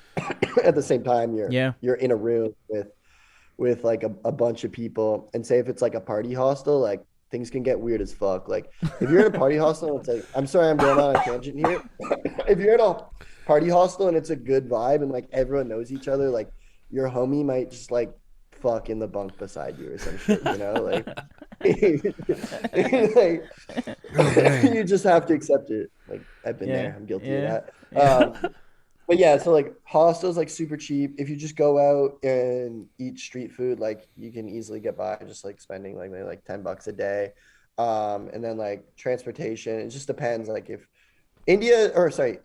at the same time, Yeah. you're in a room with like a bunch of people. And say if it's like a party hostel, like things can get weird as fuck. Like if you're in a party hostel, it's like I'm sorry, I'm going on a tangent here. If you're in a party hostel and it's a good vibe and like everyone knows each other, like your homie might just like fuck in the bunk beside you or some shit, you know? Like, like Oh man. you just have to accept it. Like I've been Yeah. there. I'm guilty of Yeah. that. Yeah. But yeah, so like hostels like super cheap. If you just go out and eat street food, like you can easily get by just like spending like maybe like $10 a day. And then like transportation, it just depends. Like if India or sorry,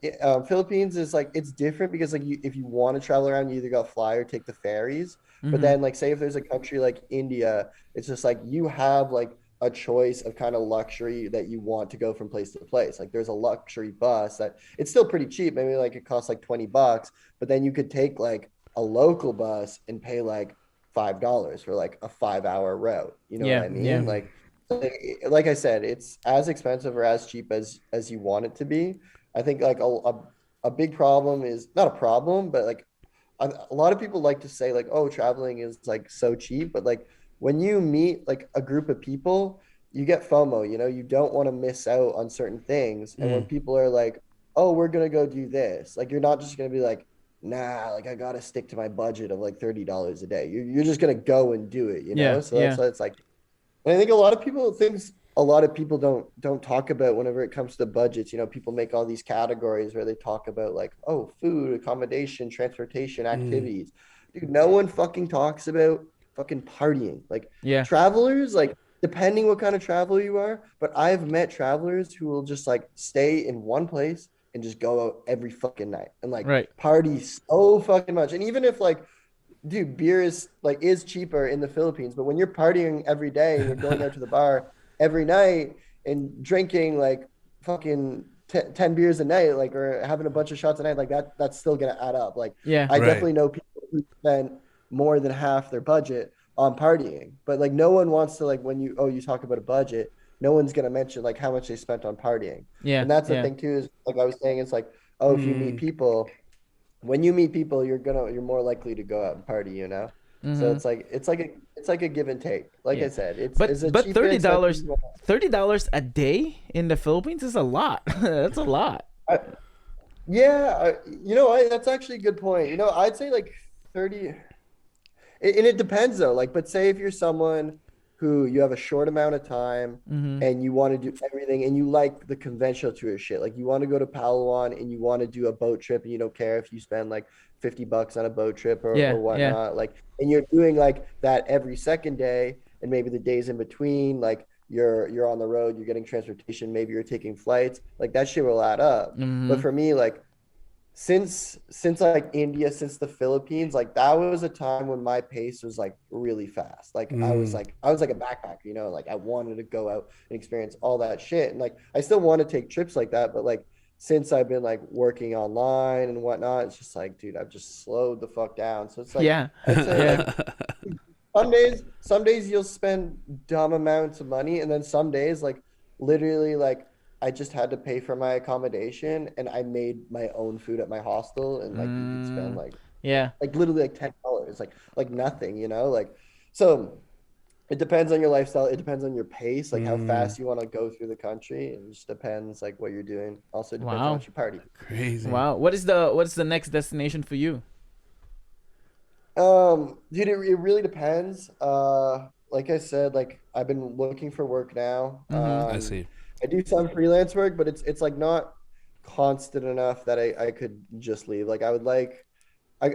Philippines is like it's different because like you if you want to travel around, you either go fly or take the ferries. But Mm-hmm. then like say if there's a country like India, it's just like you have like a choice of kind of luxury that you want to go from place to place. Like there's a luxury bus that it's still pretty cheap. Maybe like it costs like $20, but then you could take like a local bus and pay like $5 for like a 5 hour route. You know what Yeah. I Yeah. mean? Mm. Like I said, it's as expensive or as cheap as you want it to be. I think like a big problem is not a problem, but like a lot of people like to say like, oh, traveling is like so cheap, but like when you meet like a group of people, you get FOMO, you know, you don't want to miss out on certain things. And when Mm. people are like, oh, we're gonna go do this, like you're not just gonna be like, nah, like I gotta stick to my budget of like $30 a day. You're just gonna go and do it, you Yeah. know? So that's Yeah. why it's like and I think a lot of people things a lot of people don't talk about whenever it comes to budgets. You know, people make all these categories where they talk about like, oh, food, accommodation, transportation, Mm. activities. Dude, no one fucking talks about fucking partying. Like Yeah. travelers, like depending what kind of traveler you are, but I've met travelers who will just like stay in one place and just go out every fucking night and like Right. party so fucking much. And even if like dude, beer is cheaper in the Philippines, but when you're partying every day and you're going out to the bar every night and drinking like fucking 10 beers a night, like or having a bunch of shots a night, like that's still gonna add up. Like Yeah. I Right. definitely know people who spent more than half their budget on partying, but like no one wants to like when you talk about a budget, no one's gonna mention like how much they spent on partying. Yeah. And that's the Yeah. thing too, is like I was saying, it's like, oh, if you meet Mm. people when you meet people, you're more likely to go out and party, you know? So Mm-hmm. it's like a give and take. Like Yeah. I said, But it's a but cheap and thirty expensive. dollars, $30 a day in the Philippines is a lot. That's a lot. I, yeah, that's actually a good point. You know, I'd say like 30, and it depends though. Like, but say if you're someone who you have a short amount of time Mm-hmm. and you want to do everything and you like the conventional tourist shit, like you want to go to Palawan and you want to do a boat trip and you don't care if you spend like $50 on a boat trip Yeah. or Yeah. whatnot, like, and you're doing like that every second day and maybe the days in between, like you're on the road, you're getting transportation, maybe you're taking flights, like that shit will add up. Mm-hmm. But for me, like since like India, since the Philippines, like that was a time when my pace was like really fast. Like Mm. I was like a backpacker, you know, like I wanted to go out and experience all that shit. And like I still want to take trips like that, but like since I've been like working online and whatnot, it's just like, dude, I've just slowed the fuck down. So it's like Yeah. I'd say Yeah. like some days you'll spend dumb amounts of money, and then some days like literally like I just had to pay for my accommodation and I made my own food at my hostel and like you could spend Mm, yeah. like literally like $10, like nothing, you know? Like so it depends on your lifestyle, it depends on your pace, like how Mm. fast you want to go through the country. It just depends like what you're doing. Also depends how Wow. much you party. Crazy. Wow. What is the next destination for you? Dude, it really depends. Like I said, like I've been looking for work now. Mm-hmm. I see. I do some freelance work, but it's like not constant enough that I could just leave. Like I would like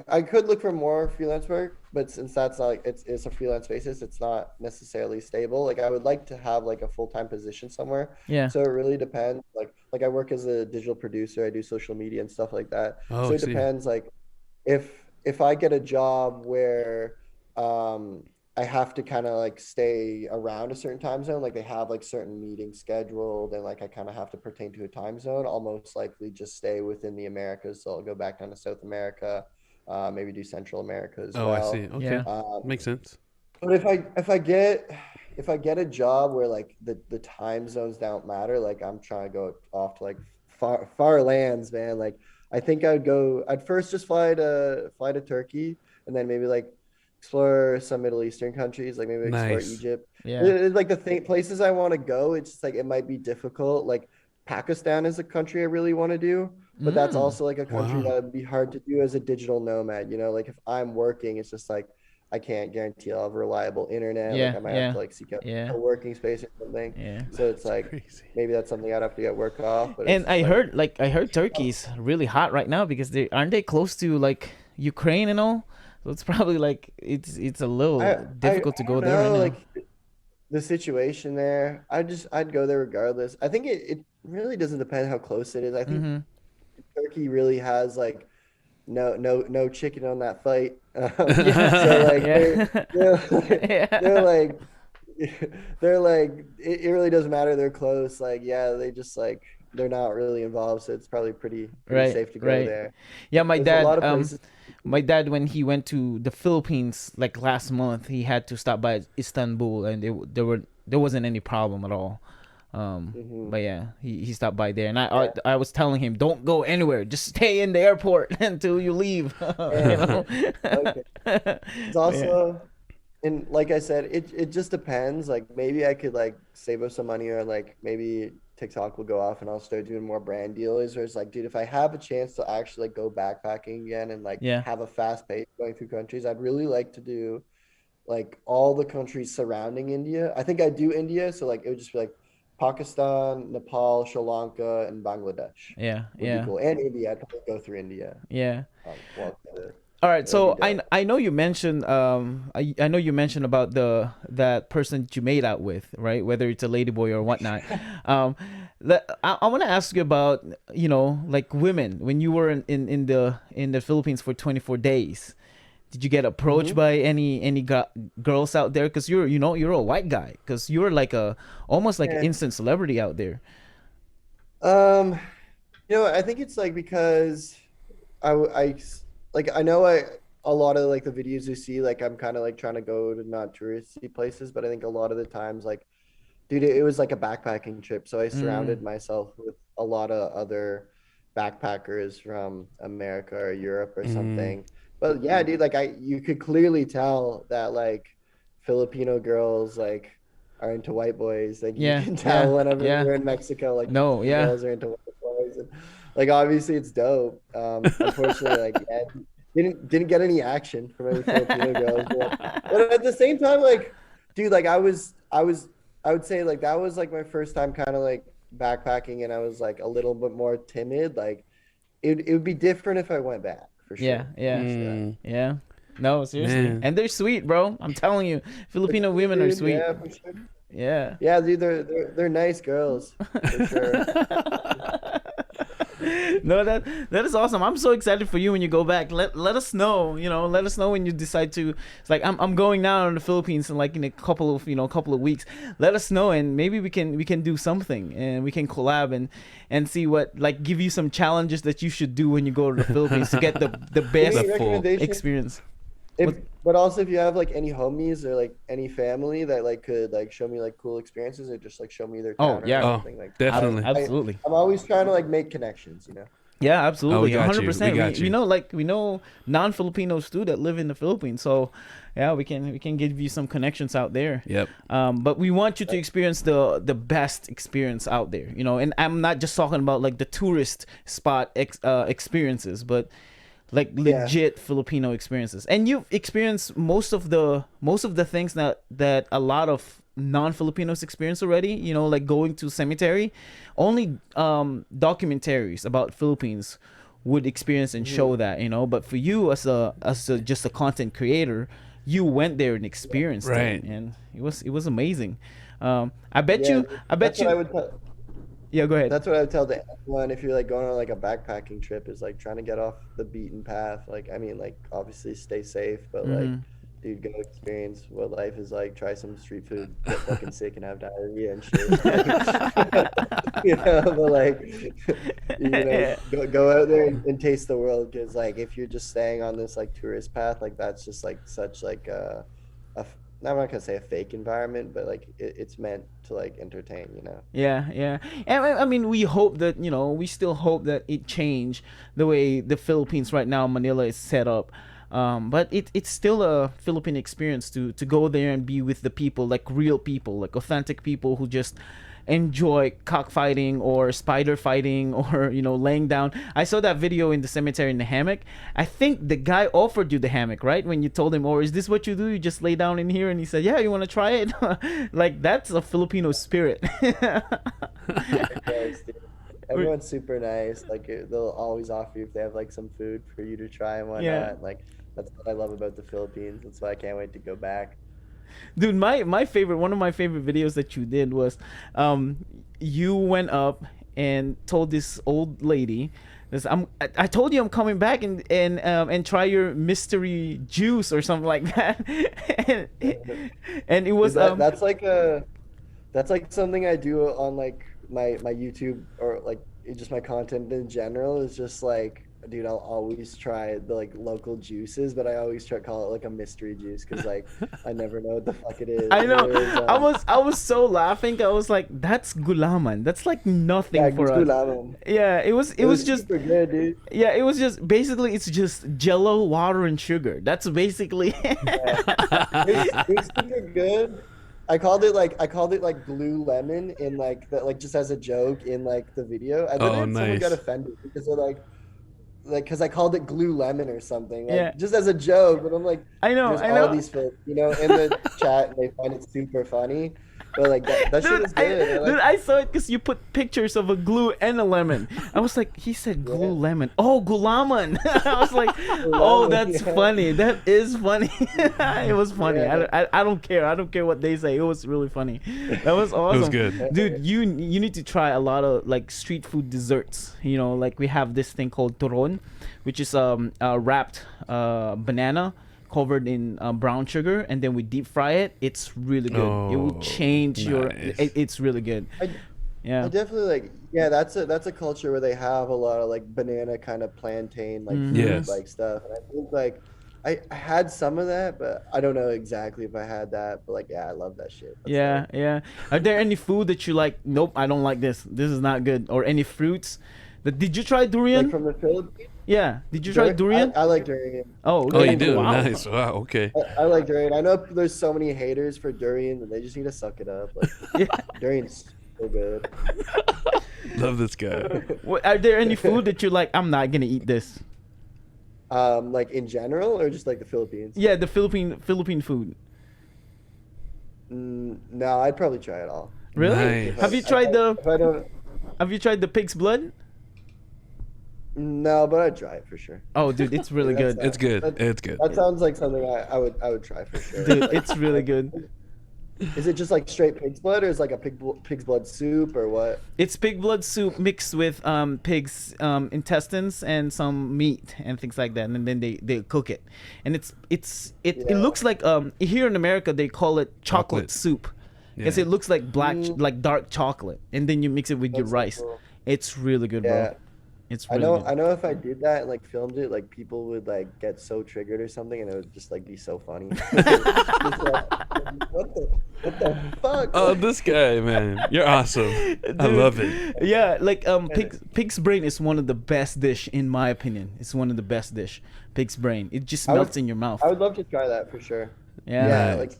I could look for more freelance work, but since that's not like it's a freelance basis, it's not necessarily stable. Like I would like to have like a full-time position somewhere. Yeah. So it really depends. Like I work as a digital producer, I do social media and stuff like that. Oh, So I it see. depends like if I get a job where I have to kind of like stay around a certain time zone. Like they have like certain meetings scheduled, and like I kind of have to pertain to a time zone. I'll most likely just stay within the Americas. So I'll go back down to South America, maybe do Central America as Oh, I see. well. Okay, Yeah. makes sense. But if I get a job where like the time zones don't matter, like I'm trying to go off to like far lands, man. Like I think I'd first just fly to Turkey, and then maybe like explore some Middle Eastern countries, like maybe explore Nice. Egypt. Yeah. Like the places I want to go, it's just like it might be difficult. Like Pakistan is a country I really want to do, but that's Mm. also like a country that Wow. would be hard to do as a digital nomad. Like if I'm working, it's just like I can't guarantee I'll have reliable internet. Like Yeah. I might have Yeah. to like seek out Yeah. a working space or something. Yeah. So it's That's like crazy. maybe that's something I'd have to get work off. But it's And just I heard Turkey's really hot right now because they aren't they close to like Ukraine and all. So it's probably like it's a little difficult to I go don't there right know now. like the situation there. I'd go there regardless. I think it really doesn't depend how close it is. I think Mm-hmm. Turkey really has like no chicken on that fight. So Yeah. like Yeah. they're Yeah. like they're like it really doesn't matter. They're close. Like yeah, they just like they're not really involved. So it's probably pretty Right. safe to go Right. there. Yeah. My There's a dad. lot of places. My dad when he went to the Philippines like last month, he had to stop by Istanbul, and there wasn't any problem at all. Mhm. But yeah, he stopped by there, and I, Yeah, I I was telling him, don't go anywhere, just stay in the airport until you leave. You yeah. know. Okay. It's Yeah. also and like I said, it just depends. Like maybe I could like save up some money or like maybe TikTok will go off and I'll start doing more brand deals. Or it's like, dude, if I have a chance to actually like go backpacking again and like Yeah. have a fast pace going through countries, I'd really like to do like all the countries surrounding India. I think I do India, so like it would just be like Pakistan, Nepal, Sri Lanka, and Bangladesh Yeah. would be Yeah. cool. And India, I'd probably go through India. Yeah. Well, All right, that would be so dope. I know you mentioned I know you mentioned about that person that you made out with, right? Whether it's a ladyboy or whatnot. Um, I want to ask you about like women when you were in the Philippines for 24 days. Did you get approached Hmm. by any girls out there? Because you're a white guy. Because you're like a almost like an Yeah. instant celebrity out there. Um, I think it's like because I like I know a lot of like the videos you see like I'm kind of like trying to go to not touristy places, but I think a lot of the times like dude, it was like a backpacking trip, so I Mm, surrounded myself with a lot of other backpackers from America or Europe or Mm, something. But yeah, dude, like you could clearly tell that like Filipino girls like are into white boys. Like you yeah, can yeah, tell whenever yeah. we're in Mexico, like No, Filipino yeah. girls are into white boys, and like obviously it's dope. Unfortunately, like yeah, didn't get any action from any Filipino girls, but at the same time, like dude, like I would say like that was like my first time kind of like backpacking, and I was like a little bit more timid. Like it would be different if I went back for Yeah, sure. yeah, For sure. mm, yeah. No, seriously. man. And they're sweet, bro. I'm telling you, For Filipino sure, women are dude. sweet. Yeah, for sure. Yeah. Yeah, dude, they're nice girls for sure. No, that is awesome. I'm so excited for you when you go back. Let us know. Let us know when you decide to. It's like I'm going now in the Philippines in like in a couple of weeks. Let us know, and maybe we can do something, and we can collab and see what, like, give you some challenges that you should do when you go to the Philippines to get the The Any best full. recommendations? experience. If What? but also if you have like any homies or like any family that like could like show me like cool experiences or just like show me their Oh town or yeah, Oh, something like definitely. I absolutely. I'm always trying to like make connections. Yeah, Oh, we absolutely, got you. We 100%. We got we you. know like we know non-Filipinos too that live in the Philippines, so yeah, we can give you some connections out there. Yep. But we want you to experience the best experience out there, and I'm not just talking about like the tourist spot experiences, but like Yeah. legit Filipino experiences. And you've experienced most of the things that a lot of non-Filipinos experience already. Like going to cemetery. Only documentaries about Philippines would experience and Mhm. show that. But for you as a just a content creator, you went there and experienced it, Right. and it was amazing. I bet Yeah, you. I that's bet what I you. would tell. Yeah, go ahead. That's what I would tell to anyone if you're like going on like a backpacking trip is like trying to get off the beaten path. Like I mean, like obviously stay safe, but like Mm-hmm. dude, go experience what life is like. Try some street food, get fucking sick and have diarrhea and shit. But like, Yeah. go out there and taste the world. Because like, if you're just staying on this like tourist path, like that's just like such like I'm not gonna say a fake environment, but like it's meant to like entertain, Yeah, yeah. And I mean, we hope that, we still hope that it change the way the Philippines right now, Manila is set up. But it's still a Philippine experience to go there and be with the people, like real people, like authentic people who just enjoy cockfighting or spider fighting or laying down. I saw that video in the cemetery in the hammock. I think the guy offered you the hammock, right? When you told him, "Or is this what you do? You just lay down in here?" And he said, "Yeah, you want to try it?" Like that's a Filipino spirit. Yes, dude. Everyone's super nice. Like they'll always offer you if they have like some food for you to try and Yeah. whatnot. Like that's what I love about the Philippines. That's why I can't wait to go back. Dude, my favorite, one of my favorite videos that you did was you went up and told this old lady this, I told you I'm coming back and try your mystery juice or something like that. and, and it was Dude, that's like something I do on like my YouTube or like just my content in general is just like, dude, I'll always try the like local juices, but I always try to call it like a mystery juice because like I never know what the fuck it is. I know. It is, I was so laughing. I was like, "That's gulaman. That's like nothing yeah, for us." gulaman. Yeah, it was just super good, dude. yeah, it was just basically it's just Jello, water, and sugar. That's basically. Yeah. It's super good. I called it like glue lemon in like the like just as a joke in like the video. And then Oh, someone got nice. offended because they're like because I called it glue lemon or something, like Yeah. just as a joke. But I'm like, I know, there's I all know. these folks, in the chat, and they find it super funny. But like that shit Dude, is good. dude, I saw it because you put pictures of a glue and a lemon. I was like, he said glue Yeah. lemon. Oh, gulaman. I was like, oh, Lemon, that's yeah. funny. That is funny. It was funny. Yeah. I don't care. I don't care what they say. It was really funny. That was awesome. It was good. Dude, you need to try a lot of like street food desserts. Like we have this thing called turon, which is wrapped banana covered in brown sugar, and then we deep fry it. It's really good. It will Oh, change your. nice. It's really good. I Yeah. definitely like, yeah, that's a culture where they have a lot of like banana kind of plantain like Mhm. food Yes. like stuff. And I think like I had some of that, but I don't know exactly if I had that. But like, yeah, I love that shit. That's Yeah, dope. yeah. Are there any food that you like? Nope, I don't like this. This is not good. Or any fruits? Did you try durian? Like from the Philippines. Yeah. Did you try durian? I like durian. Oh, Oh, you okay. do? Wow. Nice. Wow. Okay. I like durian. I know there's so many haters for durian, and they just need to suck it up. Like Yeah. durian's so good. Love this guy. Are there any food that you like? I'm not gonna eat this. Like in general, or just like the Philippines? Yeah, the Philippine food. No, I'd probably try it all. Really? Nice. Have you tried the If I don't, Have you tried the pig's blood? no, but I'd try it for sure. Oh, dude, it's really That's good. It's good. That- It's good. That sounds like something I would try for sure. Dude, it's really good. Is it just like straight pig's blood, or is it like a pig's blood soup, or what? It's pig blood soup mixed with pig's intestines and some meat and things like that, and then they cook it, and it Yeah. looks like here in America they call it chocolate Chocolate. soup because Yeah. it looks like black Mm. like dark chocolate, and then you mix it with your That's so rice. cool. It's really good, Yeah. bro. It's I really know. good. I know. If I did that and like filmed it, like people would like get so triggered or something, and it would just like be so funny. Just, like, what the fuck? Oh, this guy, man. You're awesome. I Dude, love it. Yeah, like pig's brain is one of the best dish in my opinion. It's one of the best dish. Pig's brain. It just I would- melts in your mouth. I would love to try that for sure. Yeah. Yeah, Nice.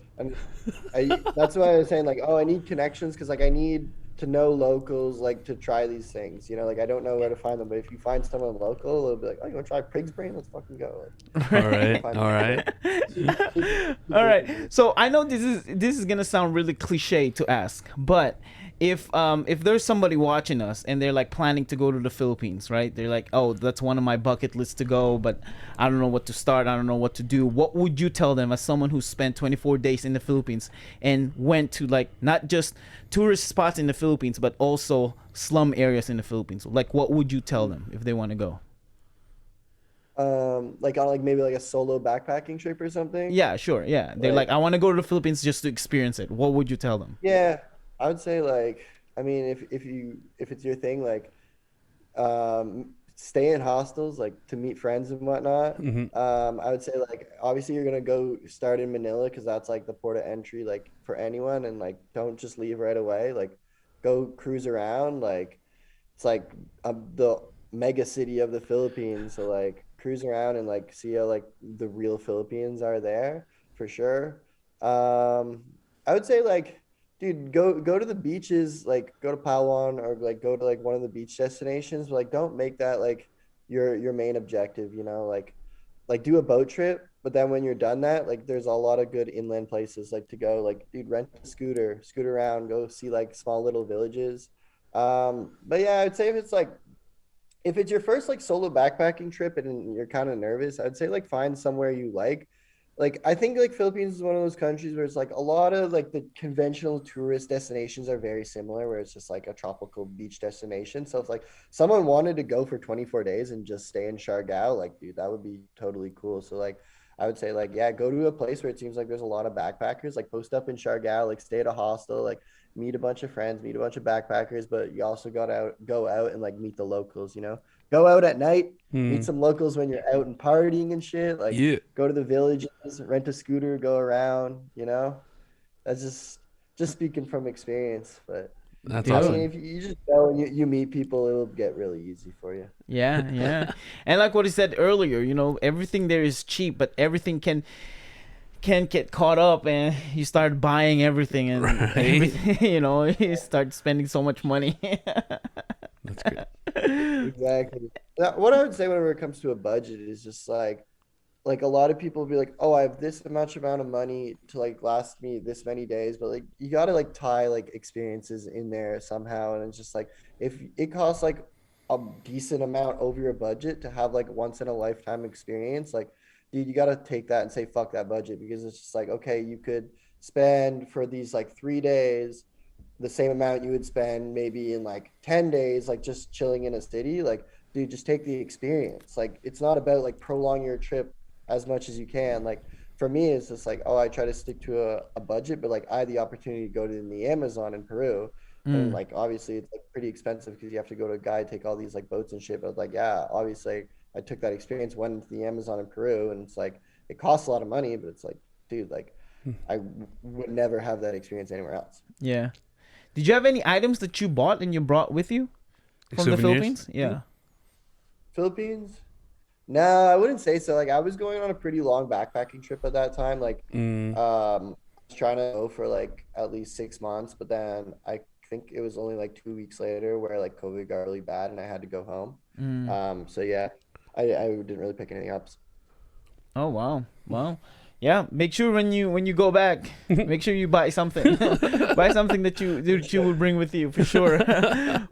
like that's why I was saying like, oh, I need connections because like I need to know locals like to try these things. Like I don't know where to find them, but if you find someone local, they'll be like, oh, you want to try pig's brain? Let's fucking go. Like, All right. Fine. All right. All right. So I know this is gonna sound really cliche to ask, but if there's somebody watching us and they're like planning to go to the Philippines, right? They're like, oh, that's one of my bucket lists to go, but I don't know what to start. I don't know what to do. What would you tell them as someone who spent 24 days in the Philippines and went to like not just tourist spots in the Philippines, but also slum areas in the Philippines? Like, what would you tell them if they want to go? like on like maybe like a solo backpacking trip or something. Yeah, sure. Yeah, they're Like, like, I want to go to the Philippines just to experience it. What would you tell them? yeah, I would say like, I mean, if it's your thing, like, stay in hostels like to meet friends and whatnot. Hmm. I would say like obviously you're gonna go start in Manila because that's like the port of entry like for anyone, and like don't just leave right away. Like go cruise around. Like it's like the mega city of the Philippines. So like cruise around and like see how like the real Philippines are there for sure. I would say like, dude, go to the beaches, like go to Palawan or like go to like one of the beach destinations, but like don't make that like your main objective, you know, like do a boat trip, but then when you're done that, like there's a lot of good inland places like to go. Like, dude, rent a scooter, scoot around, go see like small little villages. But yeah, I'd say if it's your first like solo backpacking trip and you're kind of nervous, I'd say like find somewhere you like. Like I think like Philippines is one of those countries where it's like a lot of like the conventional tourist destinations are very similar, where it's just like a tropical beach destination. So if like someone wanted to go for 24 days and just stay in Siargao, like dude, that would be totally cool. So like I would say like yeah, go to a place where it seems like there's a lot of backpackers, like post up in Siargao, like stay at a hostel, like meet a bunch of friends, meet a bunch of backpackers, but you also gotta go out and like meet the locals, you know? Go out at night, meet Mm. some locals when you're out and partying and shit. Like Yeah, go to the villages, rent a scooter, go around, you know? That's just speaking from experience. But that's I mean, Dude. awesome. if you just go and you meet people, it'll get really easy for you. Yeah, yeah. And like what he said earlier, everything there is cheap, but everything can get caught up and you start buying everything and Right? everything, you start spending so much money. That's good. Exactly. Now, what I would say whenever it comes to a budget is just like a lot of people be like, oh, I have this much amount of money to like last me this many days, but like you got to like tie like experiences in there somehow. And it's just like if it costs like a decent amount over your budget to have like once in a lifetime experience, like dude, you got to take that and say fuck that budget, because it's just like okay, you could spend for these like 3 days the same amount you would spend maybe in like 10 days, like just chilling in a city. Like, dude, just take the experience. Like, it's not about like prolong your trip as much as you can. Like, for me, it's just like, oh, I try to stick to a budget, but like I had the opportunity to go to the Amazon in Peru. And Mm. like, obviously, it's like pretty expensive because you have to go to a guide, take all these like boats and shit. But like, yeah, obviously, I took that experience, went to the Amazon in Peru, and it's like, it costs a lot of money, but it's like, dude, like, would never have that experience anywhere else. Yeah. Did you have any items that you bought and you brought with you from the Souvenirs. Philippines? Yeah. Philippines? No, I wouldn't say so. Like I was going on a pretty long backpacking trip at that time. Like Mm. I was trying to go for like at least 6 months, but then I think it was only like 2 weeks later where like COVID got really bad and I had to go home. Mm. So yeah, I didn't really pick anything up. Oh wow. Wow. Yeah, make sure when you go back, make sure you buy something. Buy something that you will bring with you for sure.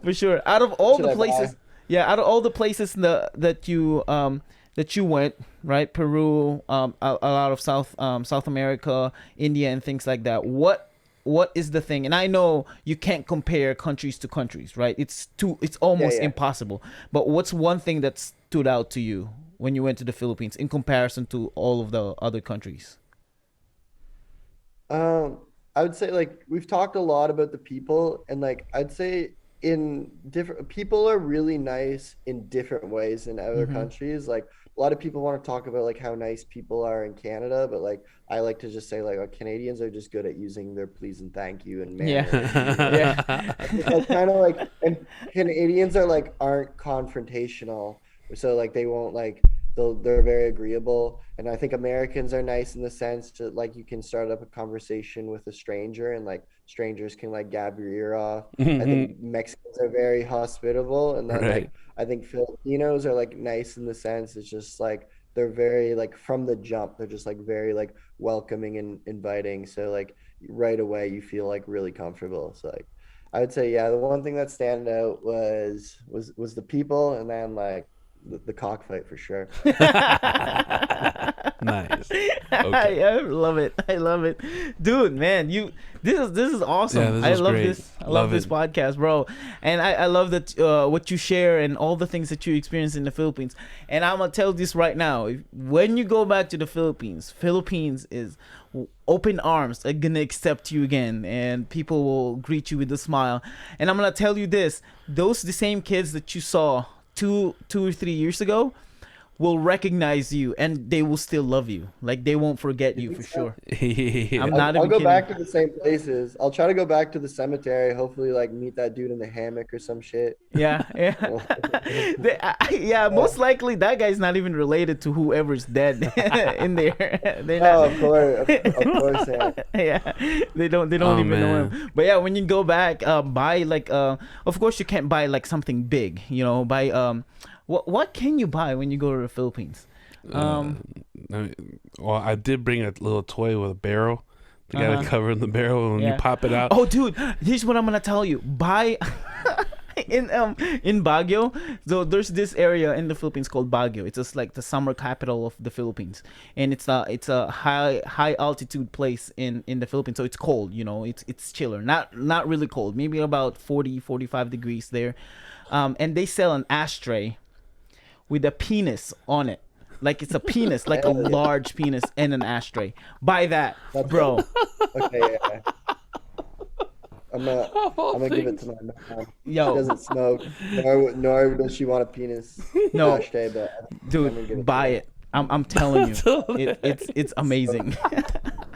For sure. Out of all Should the I places, buy? yeah, out of all the places that you went, right? Peru, a lot of South America, India and things like that. What is the thing? And I know you can't compare countries to countries, right? It's Yeah, almost yeah. impossible. But what's one thing that stood out to you when you went to the Philippines in comparison to all of the other countries? Um, I would say like we've talked a lot about the people, and like I'd say in different people are really nice in different ways in other Mm-hmm. countries. Like a lot of people want to talk about like how nice people are in Canada, but like I like to just say like Canadians are just good at using their please and thank you and Yeah. manners and being like Yeah. it's like kind of like, and Canadians are like aren't confrontational, so like they won't like they're very agreeable. And I think Americans are nice in the sense that like you can start up a conversation with a stranger and like strangers can like gab your ear off. I think Mhm. Mexicans are very hospitable, and then Right. like I think Filipinos are like nice in the sense it's just like they're very like from the jump they're just like very like welcoming and inviting. So like right away you feel like really comfortable. So like I would say yeah, the one thing that stand out was the people, and then like the cockfight for sure. Nice. Okay. I love it. I love it, dude. Man, this is awesome. Yeah, this I was love great. this. I love Love this it. podcast, bro. And I love that what you share and all the things that you experience in the Philippines. And I'm gonna tell this right now. When you go back to the Philippines is open arms are gonna accept you again, and people will greet you with a smile. And I'm gonna tell you this: the same kids that you saw 2 or 3 years ago will recognize you, and they will still love you. Like, they won't forget you for sure. Yeah. I'm not I'll even go kidding. back to the same places. I'll try to go back to the cemetery. Hopefully, like meet that dude in the hammock or some shit. Yeah, yeah. Most likely that guy's not even related to whoever's dead in there. They're Oh, not. of course, yeah. Yeah, they don't Oh, even know man. him. But yeah, when you go back, buy like of course you can't buy like something big. Buy what can you buy when you go to the Philippines? Well, I did bring a little toy with a barrel. You gotta Uh-huh. cover in the barrel when Yeah. you pop it out. Oh, dude, here's what I'm gonna tell you. Buy in Baguio. So there's this area in the Philippines called Baguio. It's just like the summer capital of the Philippines, and it's a high altitude place in the Philippines. So it's cold. It's chiller. Not really cold. Maybe about 40-45 degrees there. And they sell an ashtray with a penis on it. Like, it's a penis, like a large penis and an ashtray. Buy that, bro. Okay, yeah. I'm gonna give it to my mom. Yo. She doesn't smoke, nor does she want a penis. No. Ashtray, but I'm gonna give Dude, to buy her. it. I'm telling you, it's amazing.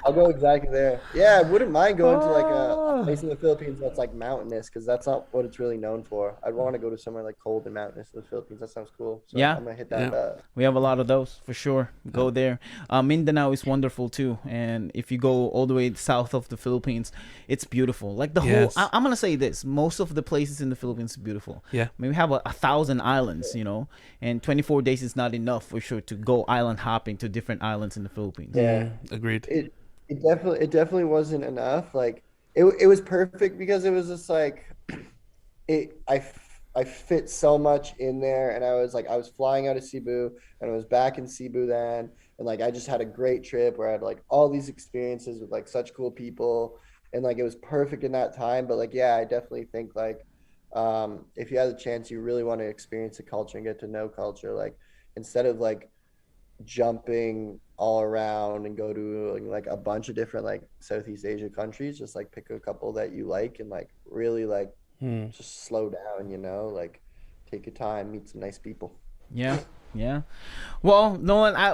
I'll go exactly there. Yeah, I wouldn't mind going to like a place in the Philippines that's like mountainous, because that's not what it's really known for. I'd want to go to somewhere like cold and mountainous in the Philippines. That sounds cool. So Yeah. I'm gonna hit that. Yeah. We have a lot of those for sure. Go there. Mindanao is wonderful too, and if you go all the way south of the Philippines, it's beautiful. Like the Yes. whole. I'm gonna say this: most of the places in the Philippines are beautiful. Yeah. I mean, we have 1,000 islands, and 24 days is not enough for sure to go island hopping to different islands in the Philippines. Yeah. Agreed. It definitely wasn't enough. Like it was perfect because it was just like I fit so much in there, and I was flying out of Cebu, and I was back in Cebu then, and like I just had a great trip where I had like all these experiences with like such cool people, and like it was perfect in that time. But like, yeah, I definitely think like if you have the chance, you really want to experience the culture and get to know culture, like instead of like jumping all around and go to like a bunch of different like Southeast Asia countries, just like pick a couple that you like and like really like just slow down, like take your time, meet some nice people. Yeah. Well, Nolan, I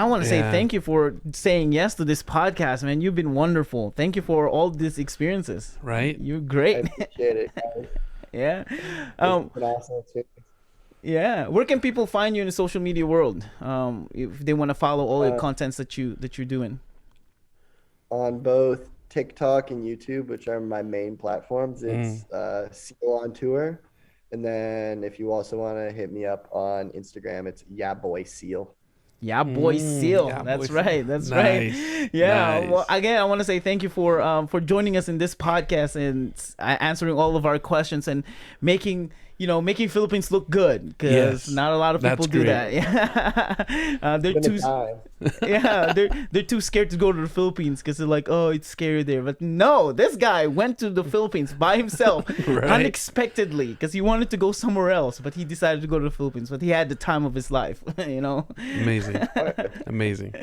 want to say Yeah. thank you for saying yes to this podcast, man. You've been wonderful. Thank you for all these experiences. Right? You're I great. appreciate it, guys. Yeah. It's been awesome experience. Yeah. Where can people find you in the social media world? If they want to follow all your Uh, contents that you're doing. On both TikTok and YouTube, which are my main platforms. It's Seal on Tour. And then if you also want to hit me up on Instagram, it's Yeah Boy Seal. Yeah, boy, Seal. yeah, That's boy, right. Seal. That's Nice. right. Yeah. Nice. Well, again, I want to say thank you for joining us in this podcast and answering all of our questions and making Philippines look good, because Yes. not a lot of people That's do great. that. Yeah. They're Been too a time. yeah, they're too scared to go to the Philippines because they're like, oh, it's scary there. But no, this guy went to the Philippines by himself Right. unexpectedly because he wanted to go somewhere else, but he decided to go to the Philippines. But he had the time of his life, Amazing. Amazing.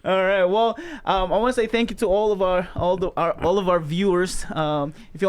All right. Well, I want to say thank you to all of our viewers. If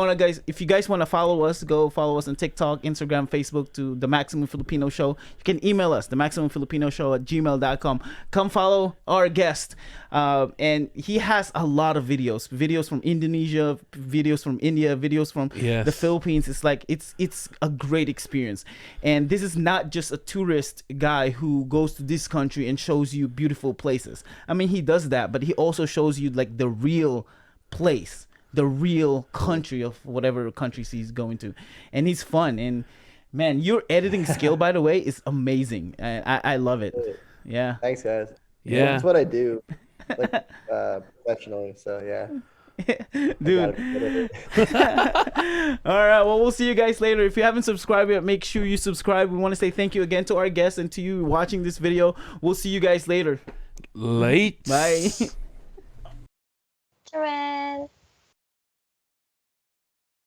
you guys want to follow us, go follow us on TikTok, Instagram, Facebook to The Maximum Filipino Show. You can email us, themaximumfilipino@gmail.com. Come follow our guest, and he has a lot of videos from Indonesia, videos from India, videos from Yes. the Philippines. It's like it's a great experience, and this is not just a tourist guy who goes to this country and shows you beautiful places. I mean, he does that, but he also shows you like the real place, the real country of whatever countries he's going to, and he's fun. And man, your editing skill, by the way, is amazing. I love it. Yeah. Thanks, guys. Yeah. That's what I do, like professionally. So yeah. Dude. All right. Well, we'll see you guys later. If you haven't subscribed yet, make sure you subscribe. We want to say thank you again to our guests and to you watching this video. We'll see you guys later. Late. Bye.